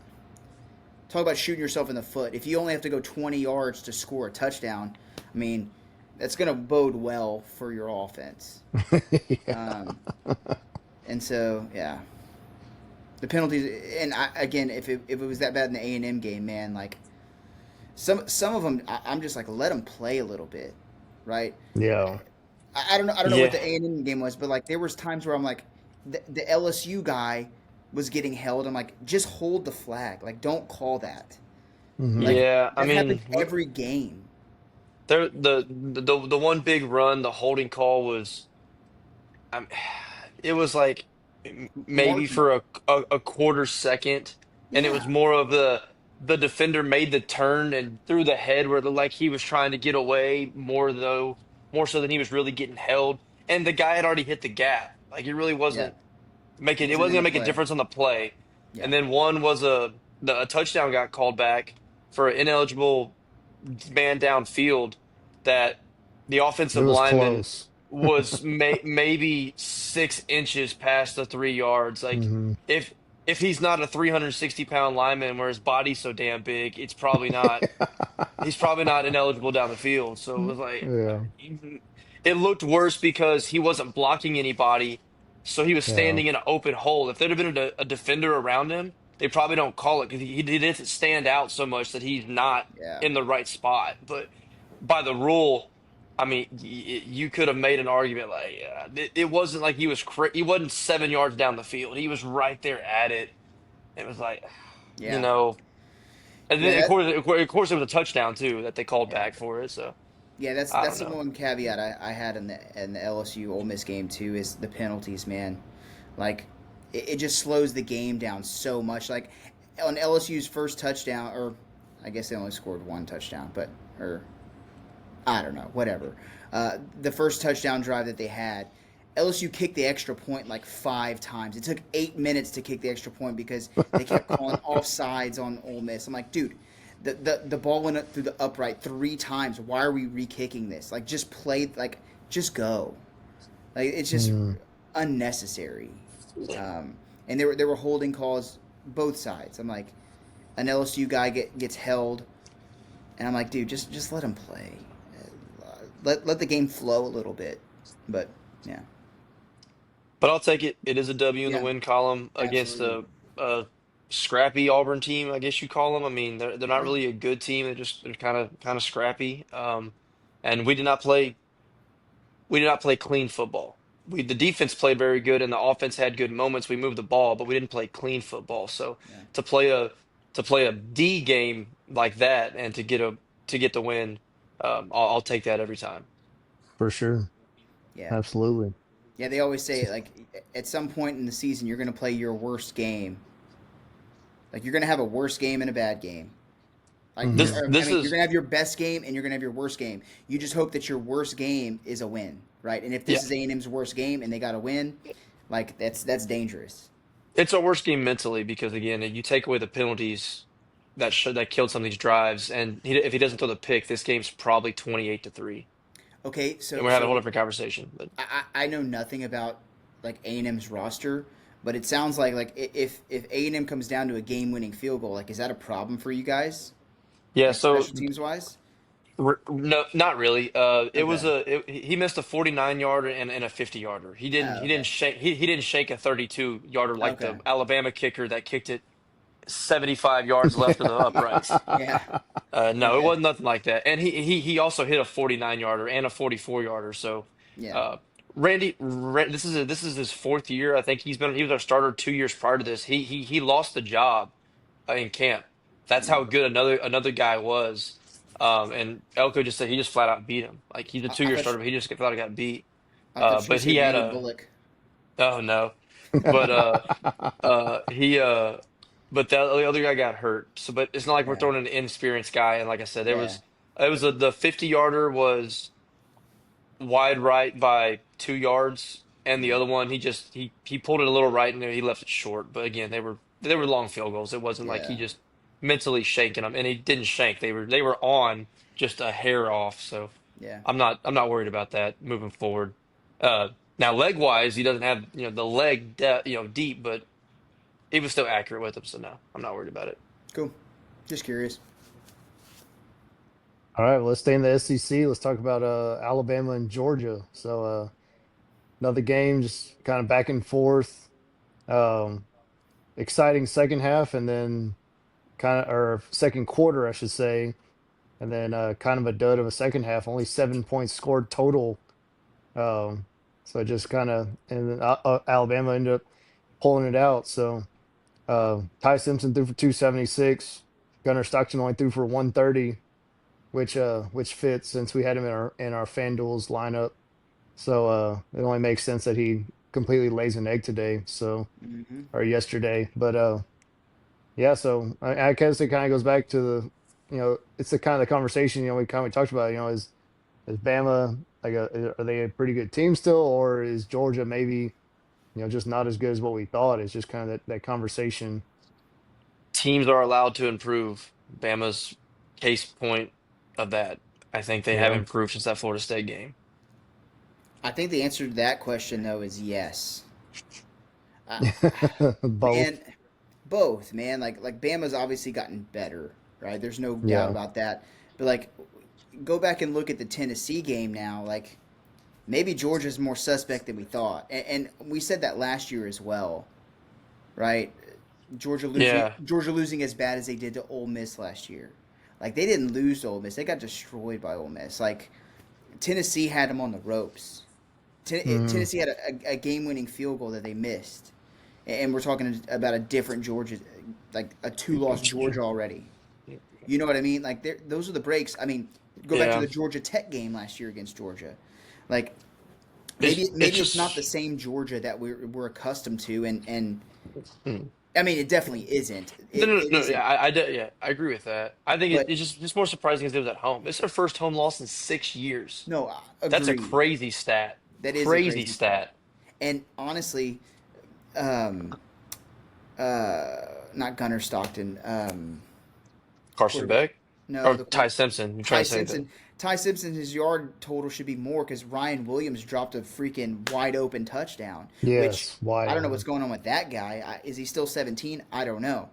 talk about shooting yourself in the foot. If you only have to go 20 yards to score a touchdown, I mean, that's going to bode well for your offense. yeah, Um, and so, yeah, the penalties. And again, if it was that bad in the A&M game, man, like some of them, I'm just like let them play a little bit, right? yeah. I don't know what yeah, the A&M game was, but like there was times where I'm like the LSU guy was getting held. I'm like, just hold the flag, like don't call that. Hmm. Like yeah. I that happens mean, every game. there the one big run, the holding call was, um, it was like maybe for Marginal. a quarter second, and it was Yeah. more of the defender made the turn and threw the head where it looked like he was trying to get away more so than he was really getting held, and the guy had already hit the gap. Like it really Yeah. it Wasn't wasn't in the gonna make a play. difference on the play. Yeah. And then one was a touchdown got called back for an ineligible man downfield that the It offensive was lineman close. was maybe 6 inches past the 3 yards. Like Hmm. if if he's not a 360 pound lineman where his body's so damn big, it's probably not. He's probably not ineligible down the field. So it was like Yeah, it looked worse because he wasn't blocking anybody, so he was yeah. standing in an open hole. If there'd have been a defender around him, they probably don't call it because he didn't stand out so much that he's not Yeah. in the right spot. But by the rule, I mean, you could have made an argument like it wasn't like he wasn't 7 yards down the field. He was right there at it. It was like, you Yeah. know, and Yeah. then of course it was a touchdown too that they called Yeah. back for it. So Yeah. That's I that's don't the know. one caveat I had in the LSU Ole Miss game too is the penalties, man. Like it just slows the game down so much. Like on LSU's first touchdown, or I guess they only scored one touchdown, but or I don't know, whatever. The first touchdown drive that they had, LSU kicked the extra point like 5 times. It took 8 minutes to kick the extra point because they kept calling offsides on Ole Miss. I'm like, dude, the ball went up through the upright 3 times. Why are we re-kicking this? Like, just play, like, just go. Like, it's just Mm. unnecessary. Um, and there were holding calls both sides. I'm like, an LSU guy gets held, and I'm like, dude, just let him play. Let the game flow a little bit. But yeah, But I'll take it. It is a W in the yeah, win column against absolutely. a scrappy Auburn team, I guess you call them. I mean, they're not Yeah, really a good team. They're kind of scrappy. And we did not play clean football. The defense played very good, and the offense had good moments. We moved the ball, but we didn't play clean football. So yeah, to play a to play a D game like that and to get the win, I'll take that every time. For sure. yeah, Absolutely. yeah. They always say like at some point in the season you're going to play your worst game. Like you're going to have a worst game and a bad game. Like Hmm. This I this mean, you're is going to have your best game and you're going to have your worst game. You just hope that your worst game is a win, right? And if yeah. this is A&M's worst game and they got to win, like that's dangerous. It's our worst game mentally because again, you take away the penalties that killed some of these drives, and if he doesn't throw the pick, this game's probably 28-3, Okay, and so we're having a whole so different conversation. But I know nothing about like A&M's roster, but it sounds like if A&M comes down to a game-winning field goal, like is that a problem for you guys, yeah, like so special teams wise? no, not really. It was Okay. he missed a 49 yarder and a 50 yarder. He didn't Oh, he didn't okay. shake he didn't shake a 32 yarder like the Okay. Alabama kicker that kicked it 75 yards left of the uprights. Yeah. No, it Okay. wasn't nothing like that. And he also hit a 49 yarder and a 44 yarder. So, Yeah. uh, this is his fourth year. I think he was our starter 2 years prior to this. He lost the job in camp. That's Yeah. how good another guy was. And Elko just said he just flat out beat him. Like he's a I 2 year thought starter, but he just flat out got beat. I thought you were gonna But say he had Randy a Bullock. Oh no. But he but the other guy got hurt. So but it's not like we're Yeah, throwing an inexperienced guy. And like I said, yeah, the 50 yarder was wide right by 2 yards, and the yeah, other one he pulled it a little right and he left it short. But again, they were long field goals. It wasn't like he yeah, just mentally shanking them, and he didn't shank. They were on just a hair off. So yeah. I'm not worried about that moving forward. Uh, Now leg wise, he doesn't have the leg deep, but he was still accurate with them. So no, I'm not worried about it. Cool. Just curious. All right, well, let's stay in the SEC. Let's talk about Alabama and Georgia. So another game, just kind of back and forth. Um, Exciting second half, and then kind of or second quarter, I should say, and then kind of a dud of a second half. Only 7 points scored total. Um, so just kind of, and then Alabama ended up pulling it out. So Ty Simpson threw for 276. Gunnar Stockton only threw for 130, which fits since we had him in our FanDuel's lineup. So it only makes sense that he completely lays an egg today. So Mm-hmm. or yesterday, but yeah. So I guess it kind of goes back to the it's the kind of the conversation we kind of talked about. Is Bama like are they a pretty good team still, or is Georgia maybe just not as good as what we thought? It's just kind of that conversation. Teams are allowed to improve. Bama's case point of that. I think they have Yeah, improved since that Florida State game. I think the answer to that question though is yes. Uh, man, both. both, man. Like Bama's obviously gotten better, right? There's no doubt Yeah, about that. But like, go back and look at the Tennessee game now. Like, maybe Georgia's more suspect than we thought, and we said that last year as well, right? Yeah, Georgia losing as bad as they did to Ole Miss last year. Like they didn't lose to Ole Miss; they got destroyed by Ole Miss. Like Tennessee had them on the ropes. mm, Tennessee had a game-winning field goal that they missed, and we're talking about a different Georgia, like a two-loss Georgia already. You know what I mean? Like those are the breaks. I mean, go back to yeah. the Georgia Tech game last year against Georgia. Like It's maybe it's not the just same Georgia that we're accustomed to, and mm. I mean it definitely isn't. No, no, It no. Yeah, isn't. yeah, I agree with that. I think But it's just more surprising because it was at home. It's their first home loss in 6 years. no, That's a agreed. crazy stat. That is a Crazy crazy stat. stat. And honestly, um, not Gunnar Stockton. Carson Quarterback. Beck No, or the Ty quarter. Simpson. You're trying Ty to say that? Simpson. Ty Simpson, his yard total should be more because Ryan Williams dropped a freaking wide open touchdown. Which yes, wide I don't know what's open. going on with that guy. Is he still 17? I don't know.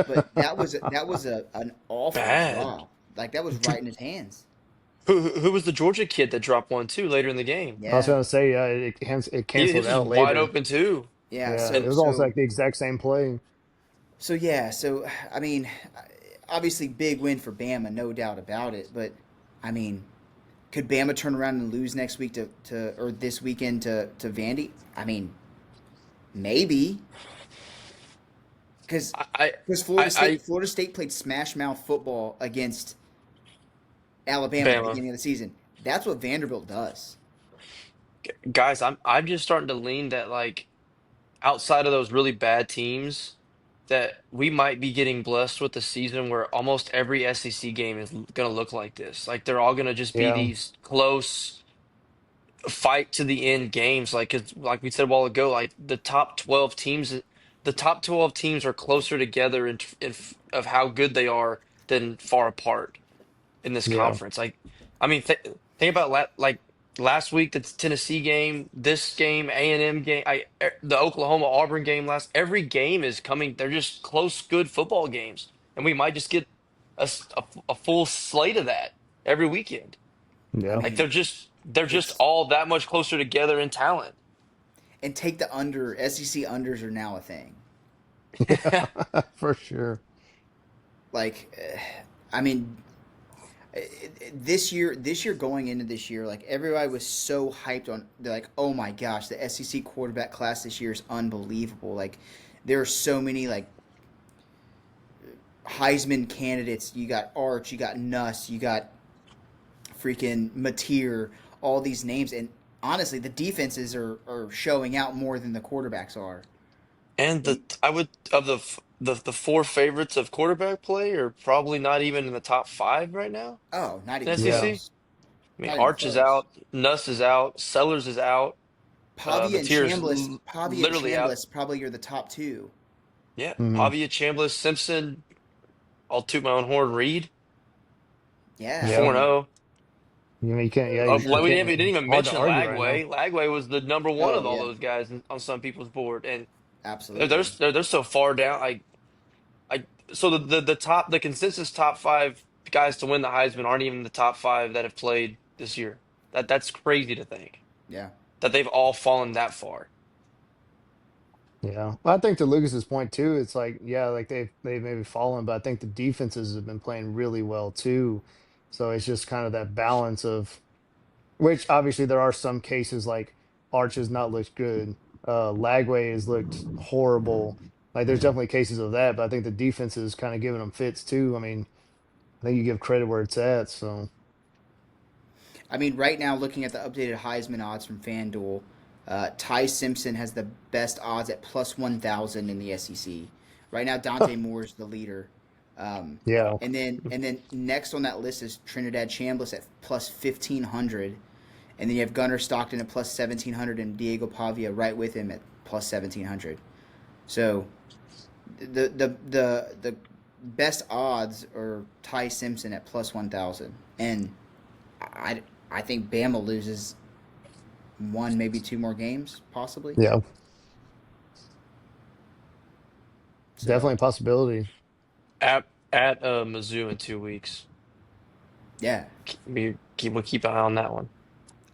But that was an awful Bad. drop. Like that was right in his hands. Who was the Georgia kid that dropped one too later in the game? I was Yeah, gonna say it His canceled was out wide later. open too. yeah. Yeah, So it was almost so like the exact same play. so yeah. So I mean, obviously big win for Bama, no doubt about it. But I mean, could Bama turn around and lose next week to or this weekend to Vandy? I mean, maybe because I, because I Florida State played smash mouth football against Alabama at the Bama beginning of the season. That's what Vanderbilt does. guys, I'm just starting to lean that like outside of those really bad teams, that we might be getting blessed with a season where almost every SEC game is going to look like this. Like they're all going to just be Yeah, these close fight to the end games. Like 'cause like we said a while ago, like the top 12 teams are closer together of how good they are than far apart in this yeah, conference. Like, I mean, think about like last week, the Tennessee game, this game, A&M game, the Oklahoma Auburn game last. Every game is coming. They're just close, good football games, and we might just get a full slate of that every weekend. I yeah, Like mean, they're just it's all that much closer together in talent. and take the under. SEC unders are now a thing. yeah, for sure. Like, I mean, this year going into this year, like everybody was so hyped on. They're like, oh my gosh, the SEC quarterback class this year is unbelievable. Like, there are so many like Heisman candidates. You got Arch, you got Nuss, you got freaking Mateer, all these names, and honestly, the defenses are showing out more than the quarterbacks are. And And I would of the four favorites of quarterback play are probably not even in the top five right now oh, not in even Yeah. SEC. close. I mean, Not even Arch is close. out, Nuss is out, Sellers is out, Mateer's Pavia and literally out. Chambliss probably are the top two. Yeah, Hmm. Pavia, Chambliss, Simpson. I'll toot my own horn. Reed Yeah, I Yeah. 4 mean, 0. You know, you can't. Yeah, for you Like, sure. we didn't can't. even Hard to mention argue right now. Lagway. Lagway was the number one Oh of all yeah, those guys on some people's board, and absolutely. they're so far down. So the consensus top five guys to win the Heisman aren't even the top five that have played this year. That's crazy to think Yeah. that they've all fallen that far. Yeah, well, I think to Lucas's point too, it's like yeah, like they've maybe fallen, but I think the defenses have been playing really well too. So it's just kind of that balance of which obviously there are some cases like Arch has not looked good, Lagway has looked horrible. Like there's definitely cases of that, but I think the defense is kind of giving them fits too. I mean, I think you give credit where it's at. So I mean, right now, looking at the updated Heisman odds from FanDuel, Ty Simpson has the best odds at plus 1,000 in the SEC. Right now, Dante Moore is the leader. Um, yeah, and then next on that list is Trinidad Chambliss at plus 1,500. And then you have Gunnar Stockton at plus 1,700 and Diego Pavia right with him at plus 1,700. So the best odds are Ty Simpson at plus 1,000. And I, I think Bama loses one, maybe two more games, possibly. yeah, So definitely a possibility At Mizzou in 2 weeks. yeah, We'll keep an eye on that one.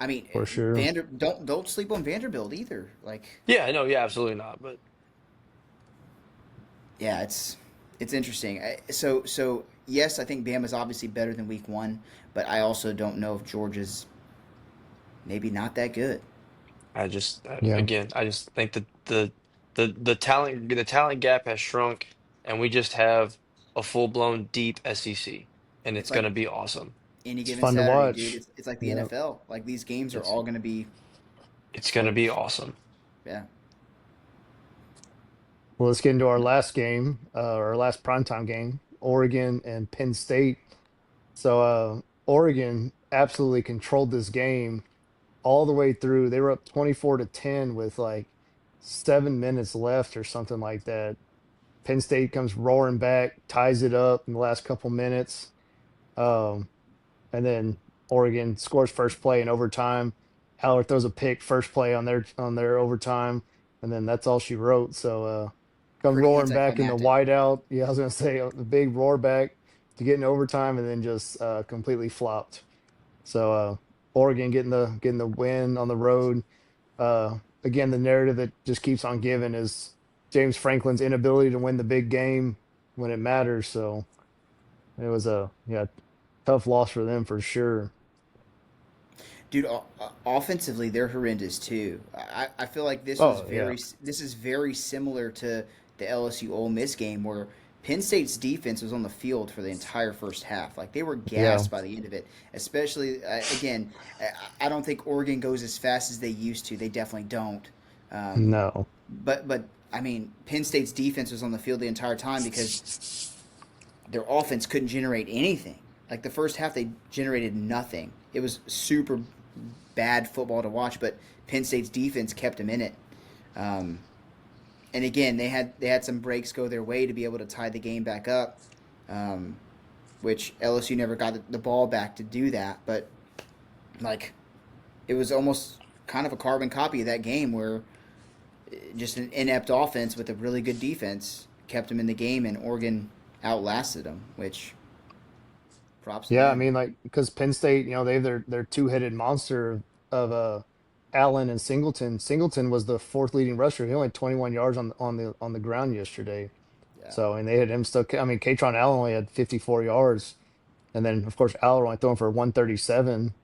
I mean, for sure. don't sleep on Vanderbilt either. Like, Yeah, no, yeah, absolutely not. But yeah, it's interesting. So yes, I think Bama's obviously better than Week 1, but I also don't know if Georgia's maybe not that good. Yeah, again, I just think that the talent gap has shrunk, and we just have a full blown deep SEC, and It's it's like gonna be awesome. any it's given fun to Saturday, dude. watch. It's like the Yeah. NFL. Like these games are It's all going to be it's gonna be close. awesome. Yeah. Well, let's get into our last game, our last primetime game, Oregon and Penn State. So Oregon absolutely controlled this game all the way through. They were up 24-10 with like 7 minutes left or something like that. Penn State comes roaring back, ties it up in the last couple minutes. Um, and then Oregon scores first play in overtime. Haller throws a pick first play on their overtime, and then that's all she wrote. So come Pretty roaring back in the anticlimactic. whiteout. Yeah, I was gonna say the big roar back to get in overtime, and then just completely flopped. So Oregon getting the win on the road. Again, the narrative that just keeps on giving is James Franklin's inability to win the big game when it matters. So it was a tough loss for them for sure. Dude, offensively they're horrendous too. I feel like Oh yeah, this is very similar to the LSU Ole Miss game where Penn State's defense was on the field for the entire first half. Like they were yeah, gassed by the end of it. Especially again, I don't think Oregon goes as fast as they used to. They definitely don't. Um, no, but I mean, Penn State's defense was on the field the entire time because their offense couldn't generate anything. Like the first half, they generated nothing. It was super bad football to watch, but Penn State's defense kept them in it. Um, and again, they had some breaks go their way to be able to tie the game back up, um, which LSU never got the ball back to do that. But like, it was almost kind of a carbon copy of that game where just an inept offense with a really good defense kept them in the game, and Oregon outlasted them, which props to yeah. I them. mean, like because Penn State, they have their two-headed monster of Allen and Singleton. Singleton was the fourth leading rusher. He only had 21 yards on the ground yesterday. Yeah. So and they had him still. I mean, Katron Allen only had 54 yards, and then of course Allen only throwing for 137.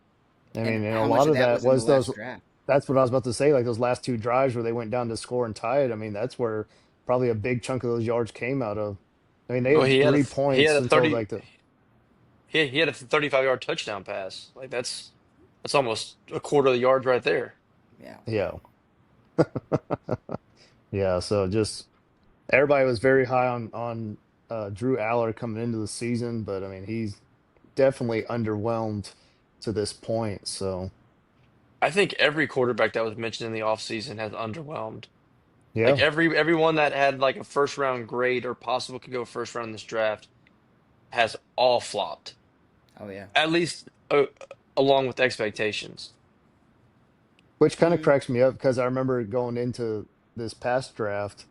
I And mean, and a how much lot of of that that was in the was those. last draft? That's what I was about to say. Like those last two drives where they went down to score and tie it. I mean, that's where probably a big chunk of those yards came out of. I mean, they Well, had 3 points until like the he had a 35-yard touchdown pass. Like That's almost a quarter of the yards right there. Yeah. Yeah. Yeah. So just everybody was very high on Drew Aller coming into the season, but I mean he's definitely underwhelmed to this point. So I think every quarterback that was mentioned in the offseason has underwhelmed. Like yeah. everyone that had like a first round grade or possible could go first round in this draft has all flopped, Oh yeah. at least along with expectations. Which kind of Hmm. cracks me up because I remember going into this past draft,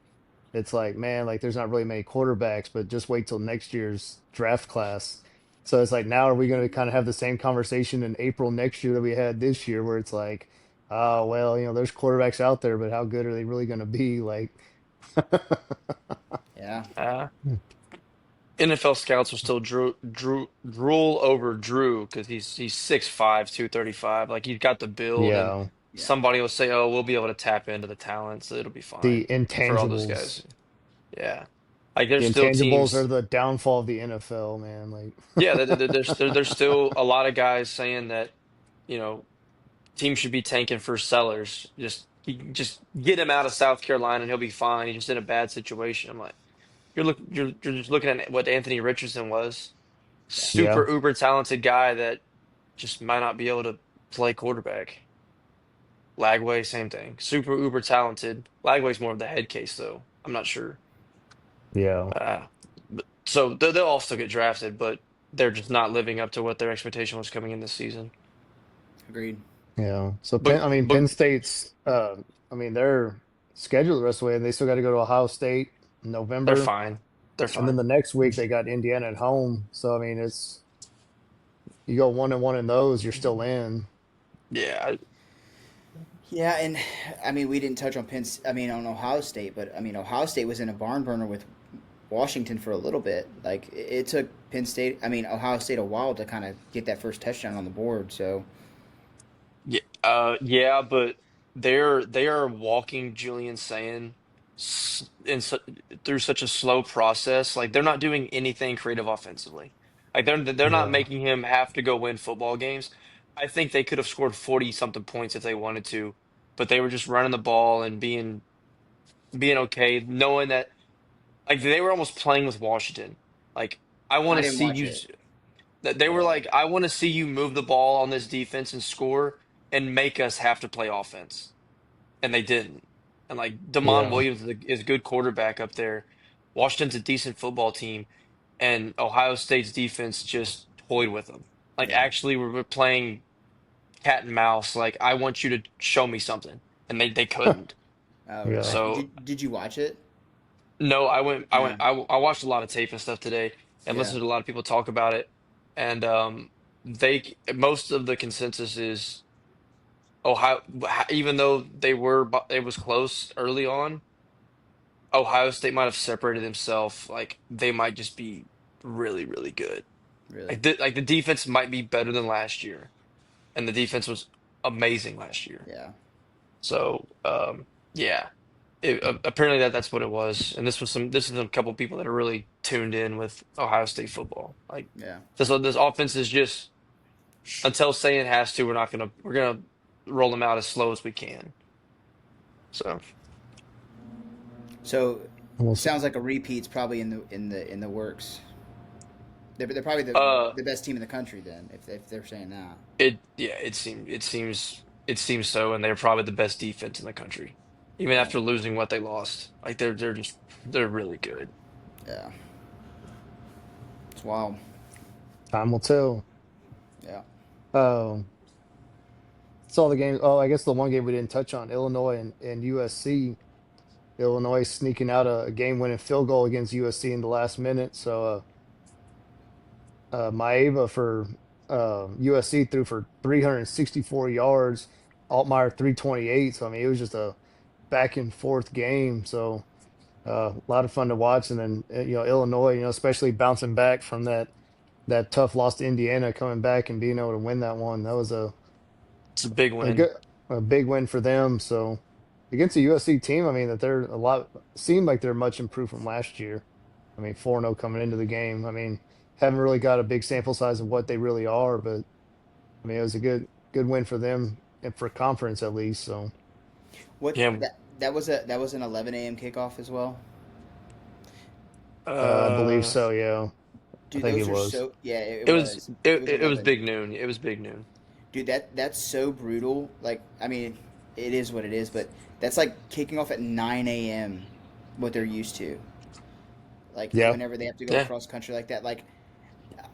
it's like, man, like there's not really many quarterbacks, but just wait till next year's draft class. So it's like, now are we going to kind of have the same conversation in April next year that we had this year, where it's like, oh, well, there's quarterbacks out there, but how good are they really going to be? Like, Yeah. Uh, NFL scouts will still drool over Drew because he's 6'5", 235. Like he's got the build, and yeah, Yeah. somebody will say, "Oh, we'll be able to tap into the talent, so it'll be the fine for all those guys." intangibles. Yeah, like The there's still intangibles are teams. the downfall of the NFL, man. Yeah, Like, there's still a lot of guys saying that you know teams should be tanking for sellers. Just get him out of South Carolina and he'll be fine. He's just in a bad situation. I'm like, you're just looking at what Anthony Richardson was. Yeah. yeah, Super uber talented guy that just might not be able to play quarterback. Lagway, same thing. Super uber talented. Lagway's more of the head case though. I'm not sure. yeah, So they'll all still get drafted, but they're just not living up to what their expectation was coming in this season. Agreed. yeah. So But Penn, I mean, but Penn State's, I mean, they're scheduled the rest of the way, and they still got to go to Ohio State in they're November, fine. They're and then fine. the next week they got Indiana at home. So I mean, it's you go 1-1 in those, you're still in. Yeah, Yeah, and I mean we didn't touch on I mean on Ohio State, but I mean Ohio State was in a barn burner with Washington for a little bit. Like it took Penn State, I mean Ohio State a while to kind of get that first touchdown on the board. So yeah, but they are walking Julian saying through such a slow process. Like they're not doing anything creative offensively. Like they're not Yeah, making him have to go win football games. I think they could have scored 40 something points if they wanted to, but they were just running the ball and being okay, knowing that like they were almost playing with Washington. Like I want I to didn't see watch you. it. That they were Yeah, like, I want to see you move the ball on this defense and score and make us have to play offense. And they didn't. And like Damon yeah, Williams is a good quarterback up there. Washington's a decent football team, and Ohio State's defense just toyed with them. Like yeah. actually, we're playing cat and mouse. Like I want you to show me something, and they couldn't. Oh yeah, really? So Did you watch it? no, No. I watched a lot of tape and stuff today, and Yeah. listened to a lot of people talk about it, and they most of the consensus is Ohio, even though it was close early on, Ohio State might have separated themselves. Like they might just be really, really good. Really? Like the defense might be better than last year, and the defense was amazing last year. Yeah. So yeah, apparently that's what it was. And this is a couple people that are really tuned in with Ohio State football. Like Yeah. this offense is just until saying has to, we're gonna roll them out as slow as we can. So. So we'll see. sounds like a repeat's probably in the works. They're probably Uh, the best team in the country then if they're saying that. it seems so, and they're probably the best defense in the country, even Yeah. after losing what they lost. Like they're really good. Yeah. It's wild. Time will tell. Yeah. Um, saw the game. Oh, I guess the one game we didn't touch on, Illinois and USC. Illinois sneaking out a game-winning field goal against USC in the last minute. So Maeva for USC threw for 364 yards. Altmaier 328. So I mean, it was just a back and forth game. So a lot of fun to watch. And then Illinois, especially bouncing back from that tough loss to Indiana, coming back and being able to win that one. That was It's a big a win. good a big win for them. So against the USC team, I mean that they're a lot seem like they're much improved from last year. I mean 4-0 coming into the game. I mean haven't really got a big sample size of what they really are, but I mean it was a good. good win for them and for conference at least. So What Yeah. that was an 11 a.m. kickoff as well. I believe Uh, so. Yeah, I Dude, think it those are was. so yeah, it it was was. It it, was it was 11. big noon. It was big noon. Dude, that's so brutal. Like, I mean, it is what it is, but that's like kicking off at 9 a.m. what they're used to. Like Yeah. whenever they have to go Yeah. across country like that,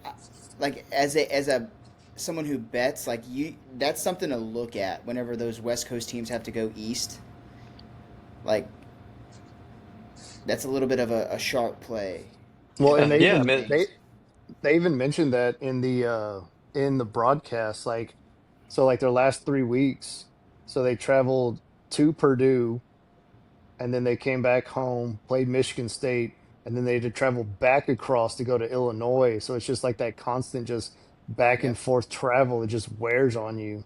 I- like as a someone who bets, like you, that's something to look at whenever those West Coast teams have to go east. Like that's a little bit of a sharp play, Well, in and Yeah. my Yeah. I opinion, at mean, least. they even mentioned that in the broadcast, like so like their last 3 weeks. So they traveled to Purdue and then they came back home, played Michigan State, and then they had to travel back across to go to Illinois. So it's just like that constant just back and Yep. forth travel. It just wears on you.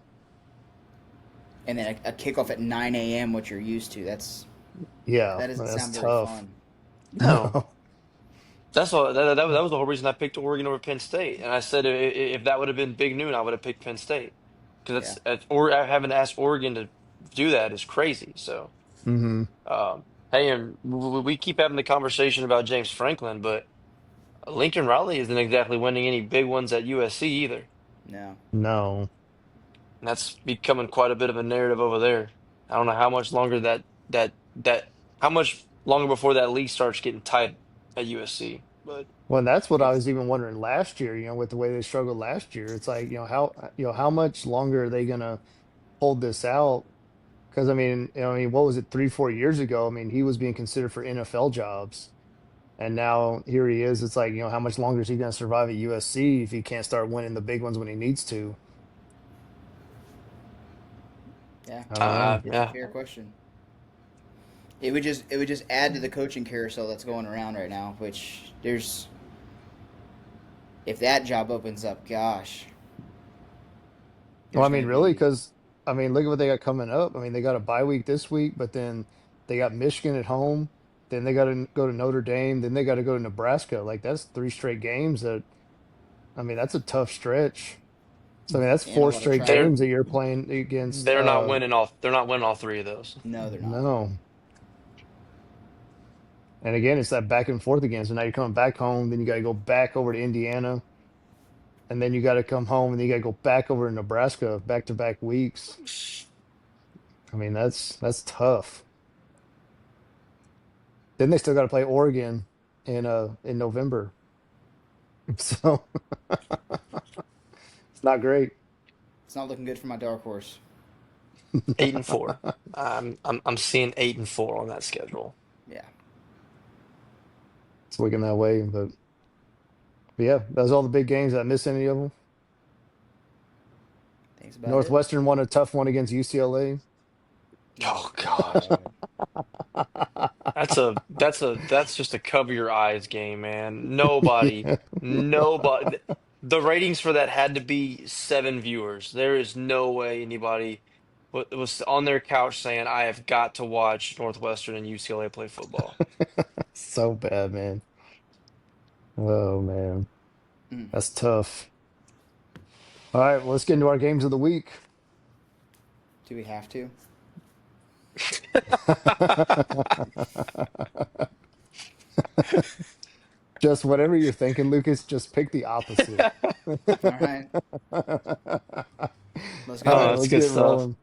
And then a kickoff at 9 a.m. what you're used to. Yeah, That doesn't that's sound very tough. fun. no. No. That's all. That was the whole reason I picked Oregon over Penn State. And I said if that would have been big noon, I would have picked Penn State Yeah. because or having to ask Oregon to do that is crazy. So, Hmm. hey, and we keep having the conversation about James Franklin, but Lincoln Riley isn't exactly winning any big ones at USC either. No. No. And that's becoming quite a bit of a narrative over there. I don't know how much longer that how much longer before that league starts getting tight at USC. But Well, and that's what I It's was even wondering last year, with the way they struggled last year. It's like, how much longer are they gonna hold this out? Because what was it, 3, 4 years ago? I mean, he was being considered for NFL jobs. And now here he is. It's like, how much longer is he going to survive at USC if he can't start winning the big ones when he needs to? yeah, I don't know. it's a yeah, fair question. It would just add to the coaching carousel that's going around right now, which there's if that job opens up, gosh, Well, there's going to really, be because look at what they got coming up. They got a bye week this week, but then they got Michigan at home. Then they got to go to Notre Dame. Then they got to go to Nebraska. Like that's 3 straight games. That's a tough stretch. So that's and a four lot of straight they're travel. games that you're playing against. they're not winning all three of those. No, they're not. No. And again, it's that back and forth again. So now you're coming back home. Then you got to go back over to Indiana. And then you got to come home and then you got to go back over to Nebraska back to back weeks. That's tough. Then they still got to play Oregon in November. So it's not great. It's not looking good for my dark horse. 8-4. I'm seeing 8-4 on that schedule. Yeah, It's looking that way, but yeah, that's all the big games. Did I miss any of them? thanks about it. Northwestern won a tough one against UCLA. Oh Oh God. God. That's just a cover your eyes game, man. Nobody. The ratings for that had to be 7 viewers. There is no way anybody was on their couch saying, "I have got to watch Northwestern and UCLA play football." So bad, man. Oh man, Mm. that's tough. All right, well, let's get into our games of the week. Do we have to? Just whatever you're thinking, Lucas, just pick the opposite. All All right, let's Oh, right, go. that's let's good get stuff. rolling.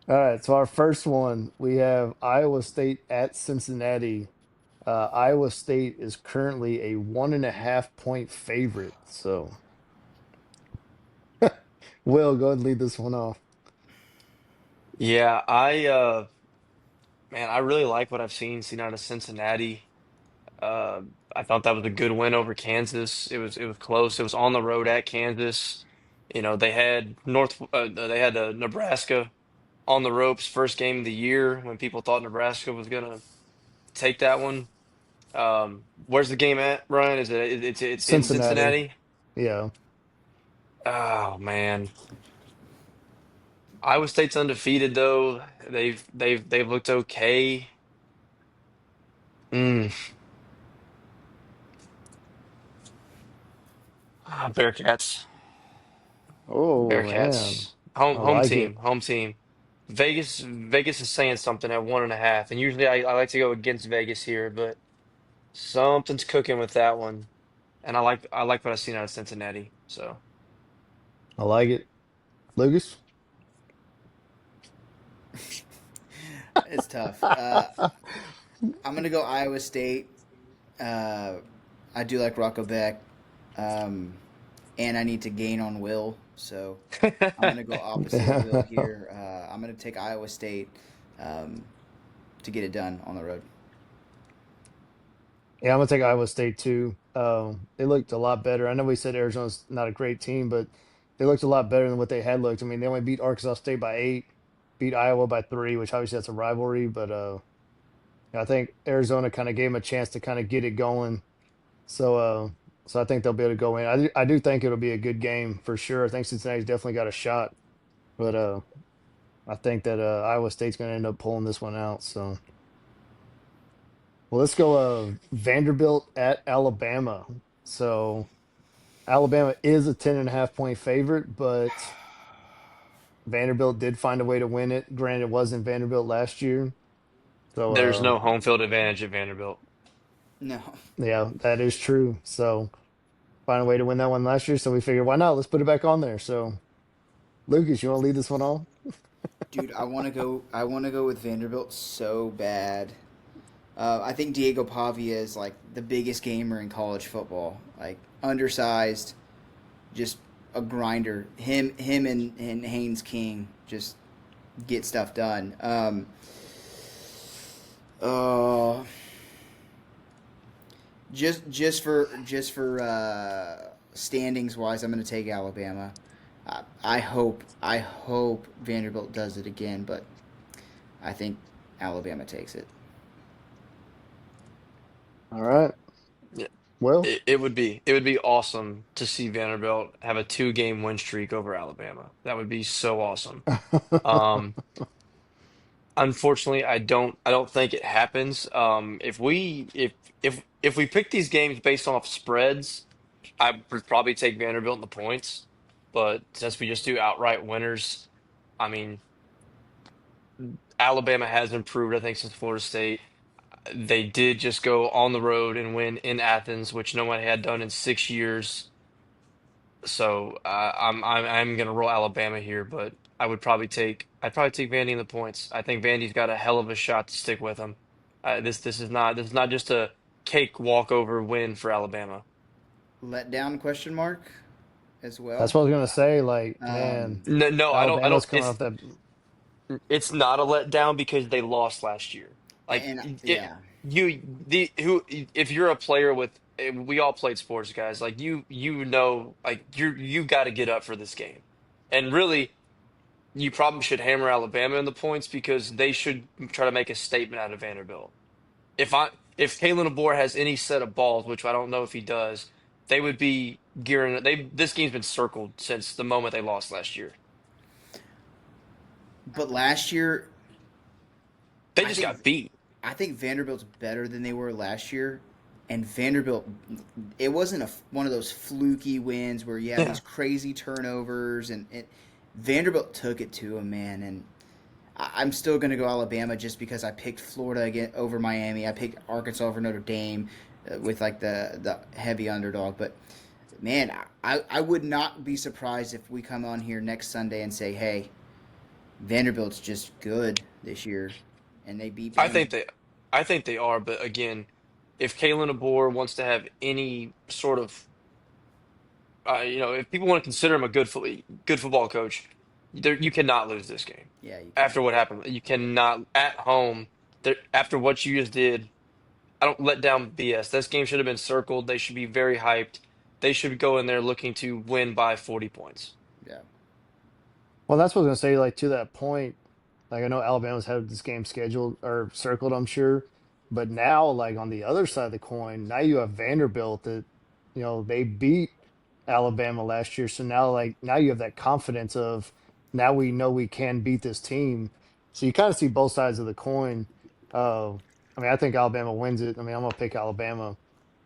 All right, so our first one, we have Iowa State at Cincinnati. Iowa State is currently a 1.5 point favorite. So, Will, go ahead and lead this one off. Yeah, man, I really like what I've seen out of Cincinnati. Uh, I thought that was a good win over Kansas. It was close. It was on the road at Kansas. They had Nebraska on the ropes first game of the year when people thought Nebraska was gonna take that one. Where's the game at, Ryan? It's in Cincinnati. Cincinnati? Yeah. Oh man. Iowa State's undefeated though. They've looked okay. Mm. Bearcats. Oh man. Bearcats. Home I home like it. team, home team. Vegas is saying something at 1.5, and usually I like to go against Vegas here, but something's cooking with that one, and I like what I've seen out of Cincinnati. So I like it. Lucas? It's tough. I'm gonna go Iowa State. Uh, I do like Rocco Beck, um, and I need to gain on Will, so I'm gonna go opposite of Will here. I'm gonna take Iowa State um, to get it done on the road. Yeah, I'm gonna take Iowa State too. They looked a lot better. I know we said Arizona's not a great team, but they looked a lot better than what they had looked. I mean, they only beat Arkansas State by 8, beat Iowa by 3, which obviously that's a rivalry. But I think Arizona kind of gave them a chance to kind of get it going. So so I think they'll be able to go in. I do think it'll be a good game for sure. I think Cincinnati's definitely got a shot, but I think that Iowa State's going to end up pulling this one out. So. Well, let's go Vanderbilt at Alabama. So Alabama is a 10.5 point favorite, but Vanderbilt did find a way to win it. Granted, it wasn't Vanderbilt last year. So there's no home field advantage at Vanderbilt. No, yeah, that is true. So find a way to win that one last year. So we figured why not? Let's put it back on there. So Lucas, you want to lead this one off? dude, I want to go. I want to go with Vanderbilt so bad. I think Diego Pavia is like the biggest gamer in college football. Like undersized, just a grinder. Him and Haynes King just get stuff done. Uh, just for standings wise, I'm going to take Alabama. I hope Vanderbilt does it again, but I think Alabama takes it. All right. Yeah, Well, it would be awesome to see Vanderbilt have a 2-game win streak over Alabama. That would be so awesome. Um, Unfortunately, I don't think it happens. If we pick these games based off spreads, I would probably take Vanderbilt in the points. But since we just do outright winners, I mean, Alabama has improved, I think, since Florida State. They did just go on the road and win in Athens, which no one had done in 6 years. So I'm gonna roll Alabama here, but I'd probably take Vandy in the points. I think Vandy's got a hell of a shot to stick with them. This is not just a cake walkover win for Alabama. Let down question mark as that's well. what I was gonna say. Like, man, Um, No, no, I don't. Alabama's coming off that. It's not a letdown because they lost last year. Like and it, yeah, you the who if you're a player with we all played sports guys like you know like you got to get up for this game. And really you probably should hammer Alabama in the points because they should try to make a statement out of Vanderbilt. If Kalen DeBoer has any set of balls, which I don't know if he does, they would be gearing this game's been circled since the moment they lost last year. but last year They I just think got beat. I think Vanderbilt's better than they were last year. And Vanderbilt, it wasn't one of those fluky wins where you have these Yeah. crazy turnovers, and Vanderbilt took it to them, man. And I'm still going to go Alabama just because I picked Florida again over Miami. I picked Arkansas over Notre Dame with like the heavy underdog. But man, I would not be surprised if we come on here next Sunday and say, hey, Vanderbilt's just good this year, and they beat I think Bama. they, I think they are, but again, if Kalen DeBoer wants to have any sort of, if people want to consider him a good football coach, you cannot lose this game. Yeah, you can't. After what happened, you cannot at home. After what you just did, I don't let down BS. This game should have been circled. They should be very hyped. They should go in there looking to win by 40 points. Yeah. Well, that's what I was gonna say. Like to that point, like I know Alabama's had this game scheduled or circled, I'm sure, but now like on the other side of the coin, now you have Vanderbilt that, they beat Alabama last year. So now like now you have that confidence of now we know we can beat this team. So you kind of see both sides of the coin. Uh, I mean, I think Alabama wins it. I mean, I'm gonna pick Alabama,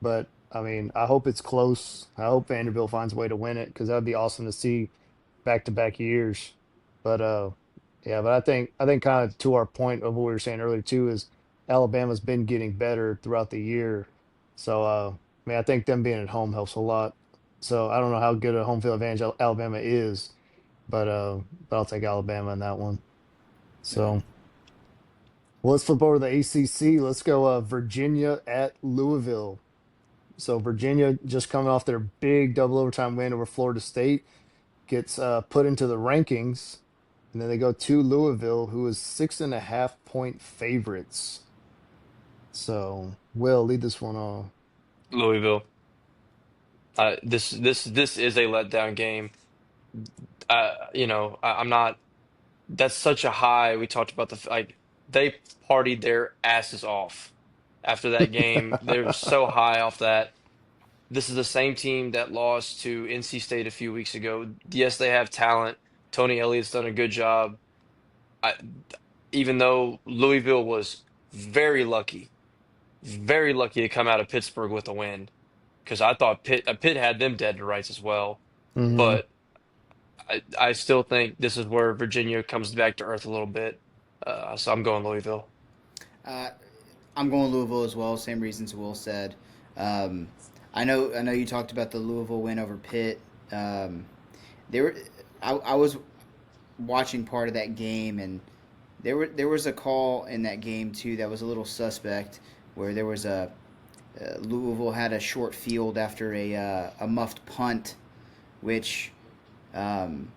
but I mean, I hope it's close. I hope Vanderbilt finds a way to win it because that would be awesome to see back to back years. But yeah, but I think kind of to our point of what we were saying earlier too is Alabama's been getting better throughout the year. So I mean I think them being at home helps a lot. So I don't know how good a home field advantage Alabama is, but I'll take Alabama in that one. Yeah. So well, let's flip over to the ACC. Let's go Virginia at Louisville. So Virginia just coming off their big double overtime win over Florida State gets put into the rankings, and then they go to Louisville, who is 6.5 point favorites. So, Will, lead this one on. Louisville. This is a letdown game. I'm not. That's such a high. We talked about like they partied their asses off after that game. They were so high off that. This is the same team that lost to NC State a few weeks ago. Yes, they have talent. Tony Elliott's done a good job. I, even though Louisville was very lucky to come out of Pittsburgh with a win, because I thought Pitt had them dead to rights as well. Hmm. But I still think this is where Virginia comes back to earth a little bit. So I'm going Louisville. Uh, I'm going Louisville as well. Same reasons Will said. Um, I know you talked about the Louisville win over Pitt. Um, they were. I was watching part of that game, and there was a call in that game too that was a little suspect, where there was a Louisville had a short field after a muffed punt, which um,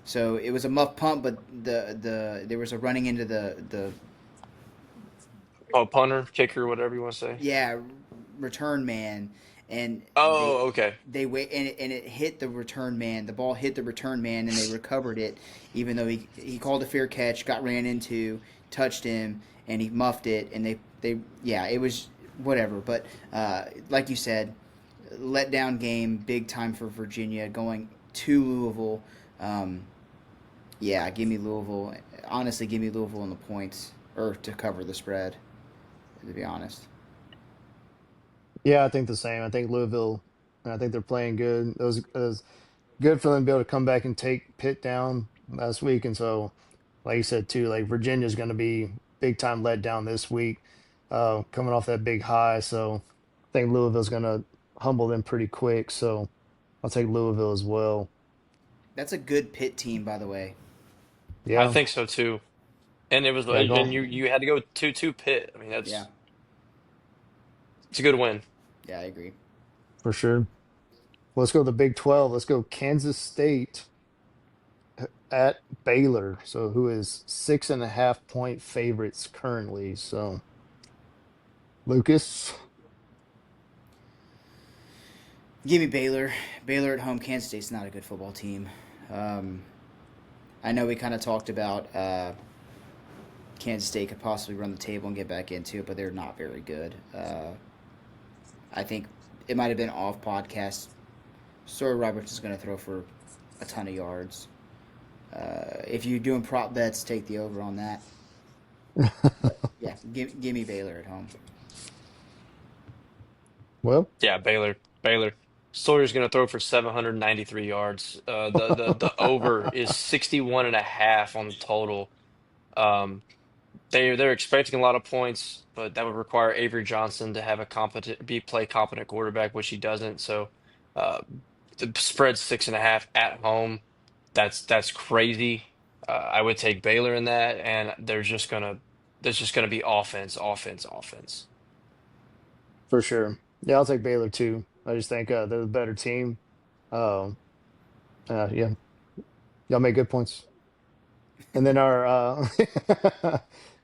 so it was a muffed punt, but there was a running into the Oh, punter, kicker, whatever you want to say. yeah return man, and they Oh, okay. they wait and it hit the return man. The ball hit the return man, and they recovered it, even though he called a fair catch, got ran into, touched him, and he muffed it, and they yeah it was whatever. But like you said, let down game, big time for Virginia going to Louisville. Um, yeah, give me Louisville. Honestly, give me Louisville in the points or to cover the spread. To be honest. Yeah, I think the same. I think Louisville, I think they're playing good. It was good for them to be able to come back and take Pitt down last week. And so, like you said too, like Virginia's going to be big time let down this week, coming off that big high. So I think Louisville's going to humble them pretty quick. So I'll take Louisville as well. That's a good Pitt team, by the way. I Yeah, think so too. And it was, yeah, and go you had to go 2-2 Pitt. I mean, Yeah, it's a good win. yeah, I agree. for sure. Let's go to the Big 12. Let's go Kansas State at Baylor. So who is 6.5 point favorites currently? So Lucas, Give me Baylor. Baylor at home. Kansas State's not a good football team. Um, I know we kind of talked about Kansas State could possibly run the table and get back into it, but they're not very good. I think it might have been off podcast. Sawyer Roberts is going to throw for a ton of yards. If you're doing prop bets, take the over on that. But yeah, give me Baylor at home. well, Yeah, Baylor. Sawyer's going to throw for 793 yards. The over is 61 and a half on the total. Um, they're expecting a lot of points, but that would require Avery Johnson to have a play competent quarterback, which he doesn't. So, uh, the spread's 6.5 at home. That's crazy. I would take Baylor in that, and there's just gonna be offense, offense, offense. for sure. Yeah, I'll take Baylor too. I just think they're the better team. Um, yeah, y'all make good points. And then our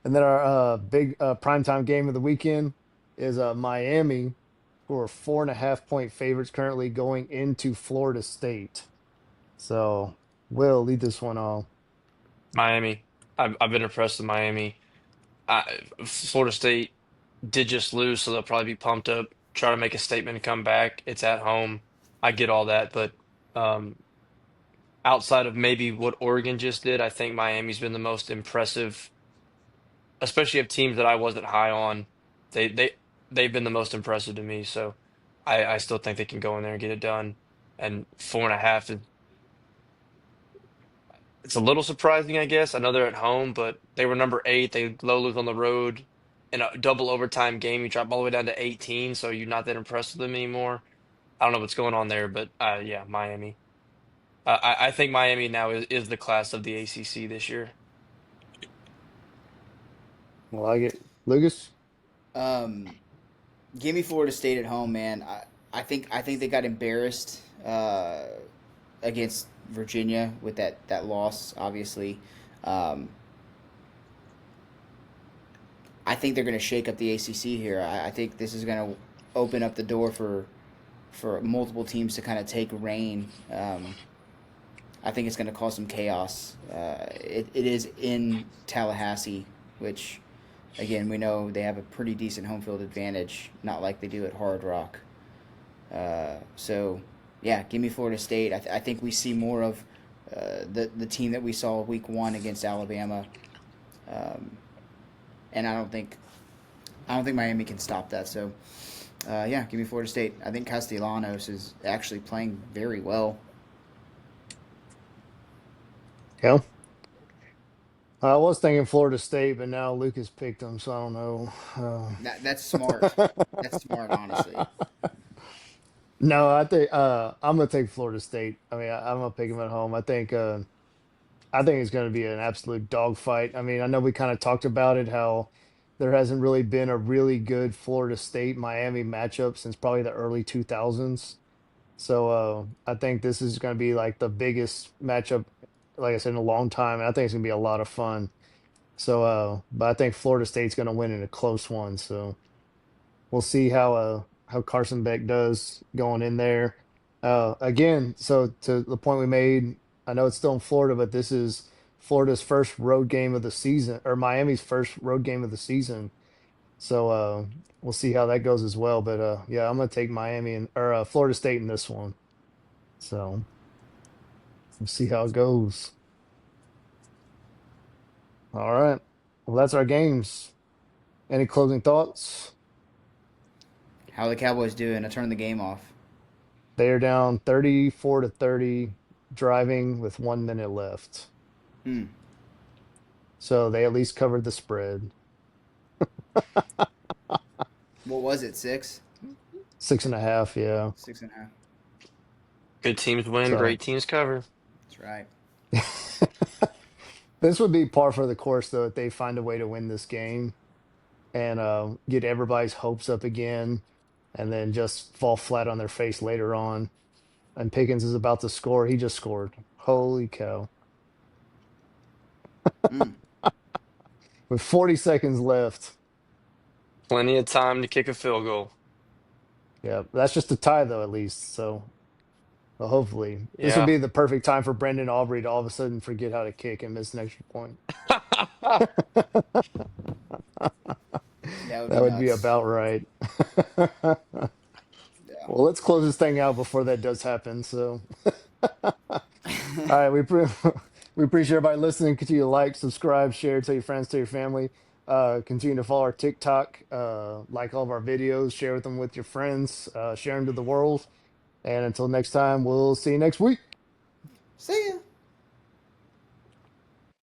and then our big primetime game of the weekend is Miami, who are 4.5 point favorites currently going into Florida State. So we'll lead this one off. Miami. I've been impressed with Miami. Florida State did just lose, so they'll probably be pumped up, try to make a statement and come back. It's at home. I get all that, but um, outside of maybe what Oregon just did, I think Miami's been the most impressive, especially of teams that I wasn't high on. They they they've been the most impressive to me. So I still think they can go in there and get it done. And 4.5 is It's a little surprising, I guess. I know they're at home, but they were number 8. They blow lose on the road in a double overtime game. You drop all the way down to 18, so you're not that impressed with them anymore. I don't know what's going on there, but yeah, Miami. I think Miami now is the class of the ACC this year. I like it. Lucas? Um, Give me Florida State at home, man. I think they got embarrassed against Virginia with that loss. Obviously, um, I think they're going to shake up the ACC here. I think this is going to open up the door for multiple teams to kind of take reign. I think it's going to cause some chaos. It is in Tallahassee, which, again, we know they have a pretty decent home field advantage, not like they do at Hard Rock. So, yeah, give me Florida State. I think we see more of the team that we saw week one against Alabama, um, and I don't think Miami can stop that. So, yeah, give me Florida State. I think Castellanos is actually playing very well. Yeah. I was thinking Florida State, but now Lucas picked them, so I don't know. That's smart. That's smart, honestly. No, I think I'm gonna take Florida State. I mean, I'm gonna pick them at home. I think it's gonna be an absolute dogfight. I mean, I know we kind of talked about it, how there hasn't really been a really good Florida State Miami matchup since probably the early 2000s. So I think this is gonna be like the biggest matchup, like I said, in a long time. And I think it's gonna be a lot of fun. So, but I think Florida State's gonna win in a close one. So we'll see how Carson Beck does going in there. Again, so to the point we made, I know it's still in Florida, but this is Florida's first road game of the season, or Miami's first road game of the season. So we'll see how that goes as well. But yeah, I'm gonna take Miami and or Florida State in this one. So we'll see how it goes. All right. Well, that's our games. Any closing thoughts? How are the Cowboys doing? I turned the game off. They are down 34-30, driving with 1 minute left. Hmm. So they at least covered the spread. What was it? Six? 6.5, yeah. 6.5. Good teams win, So great teams cover. That's right. this would be par for the course, though, if they find a way to win this game and get everybody's hopes up again and then just fall flat on their face later on. And Pickens is about to score. He just scored. Holy cow. Mm. With 40 seconds left. Plenty of time to kick a field goal. Yeah, that's just a tie, though, at least. So well, hopefully, this would Yeah. be the perfect time for Brendan Aubrey to all of a sudden forget how to kick and miss an extra point. That would be That would be nuts. about right. Yeah. Well, let's close this thing out before that does happen. So, all right, we appreciate everybody listening. Continue to like, subscribe, share, tell your friends, tell your family. Continue to follow our TikTok, like all of our videos, share them with your friends, share them to the world. And until next time, we'll see you next week. See ya.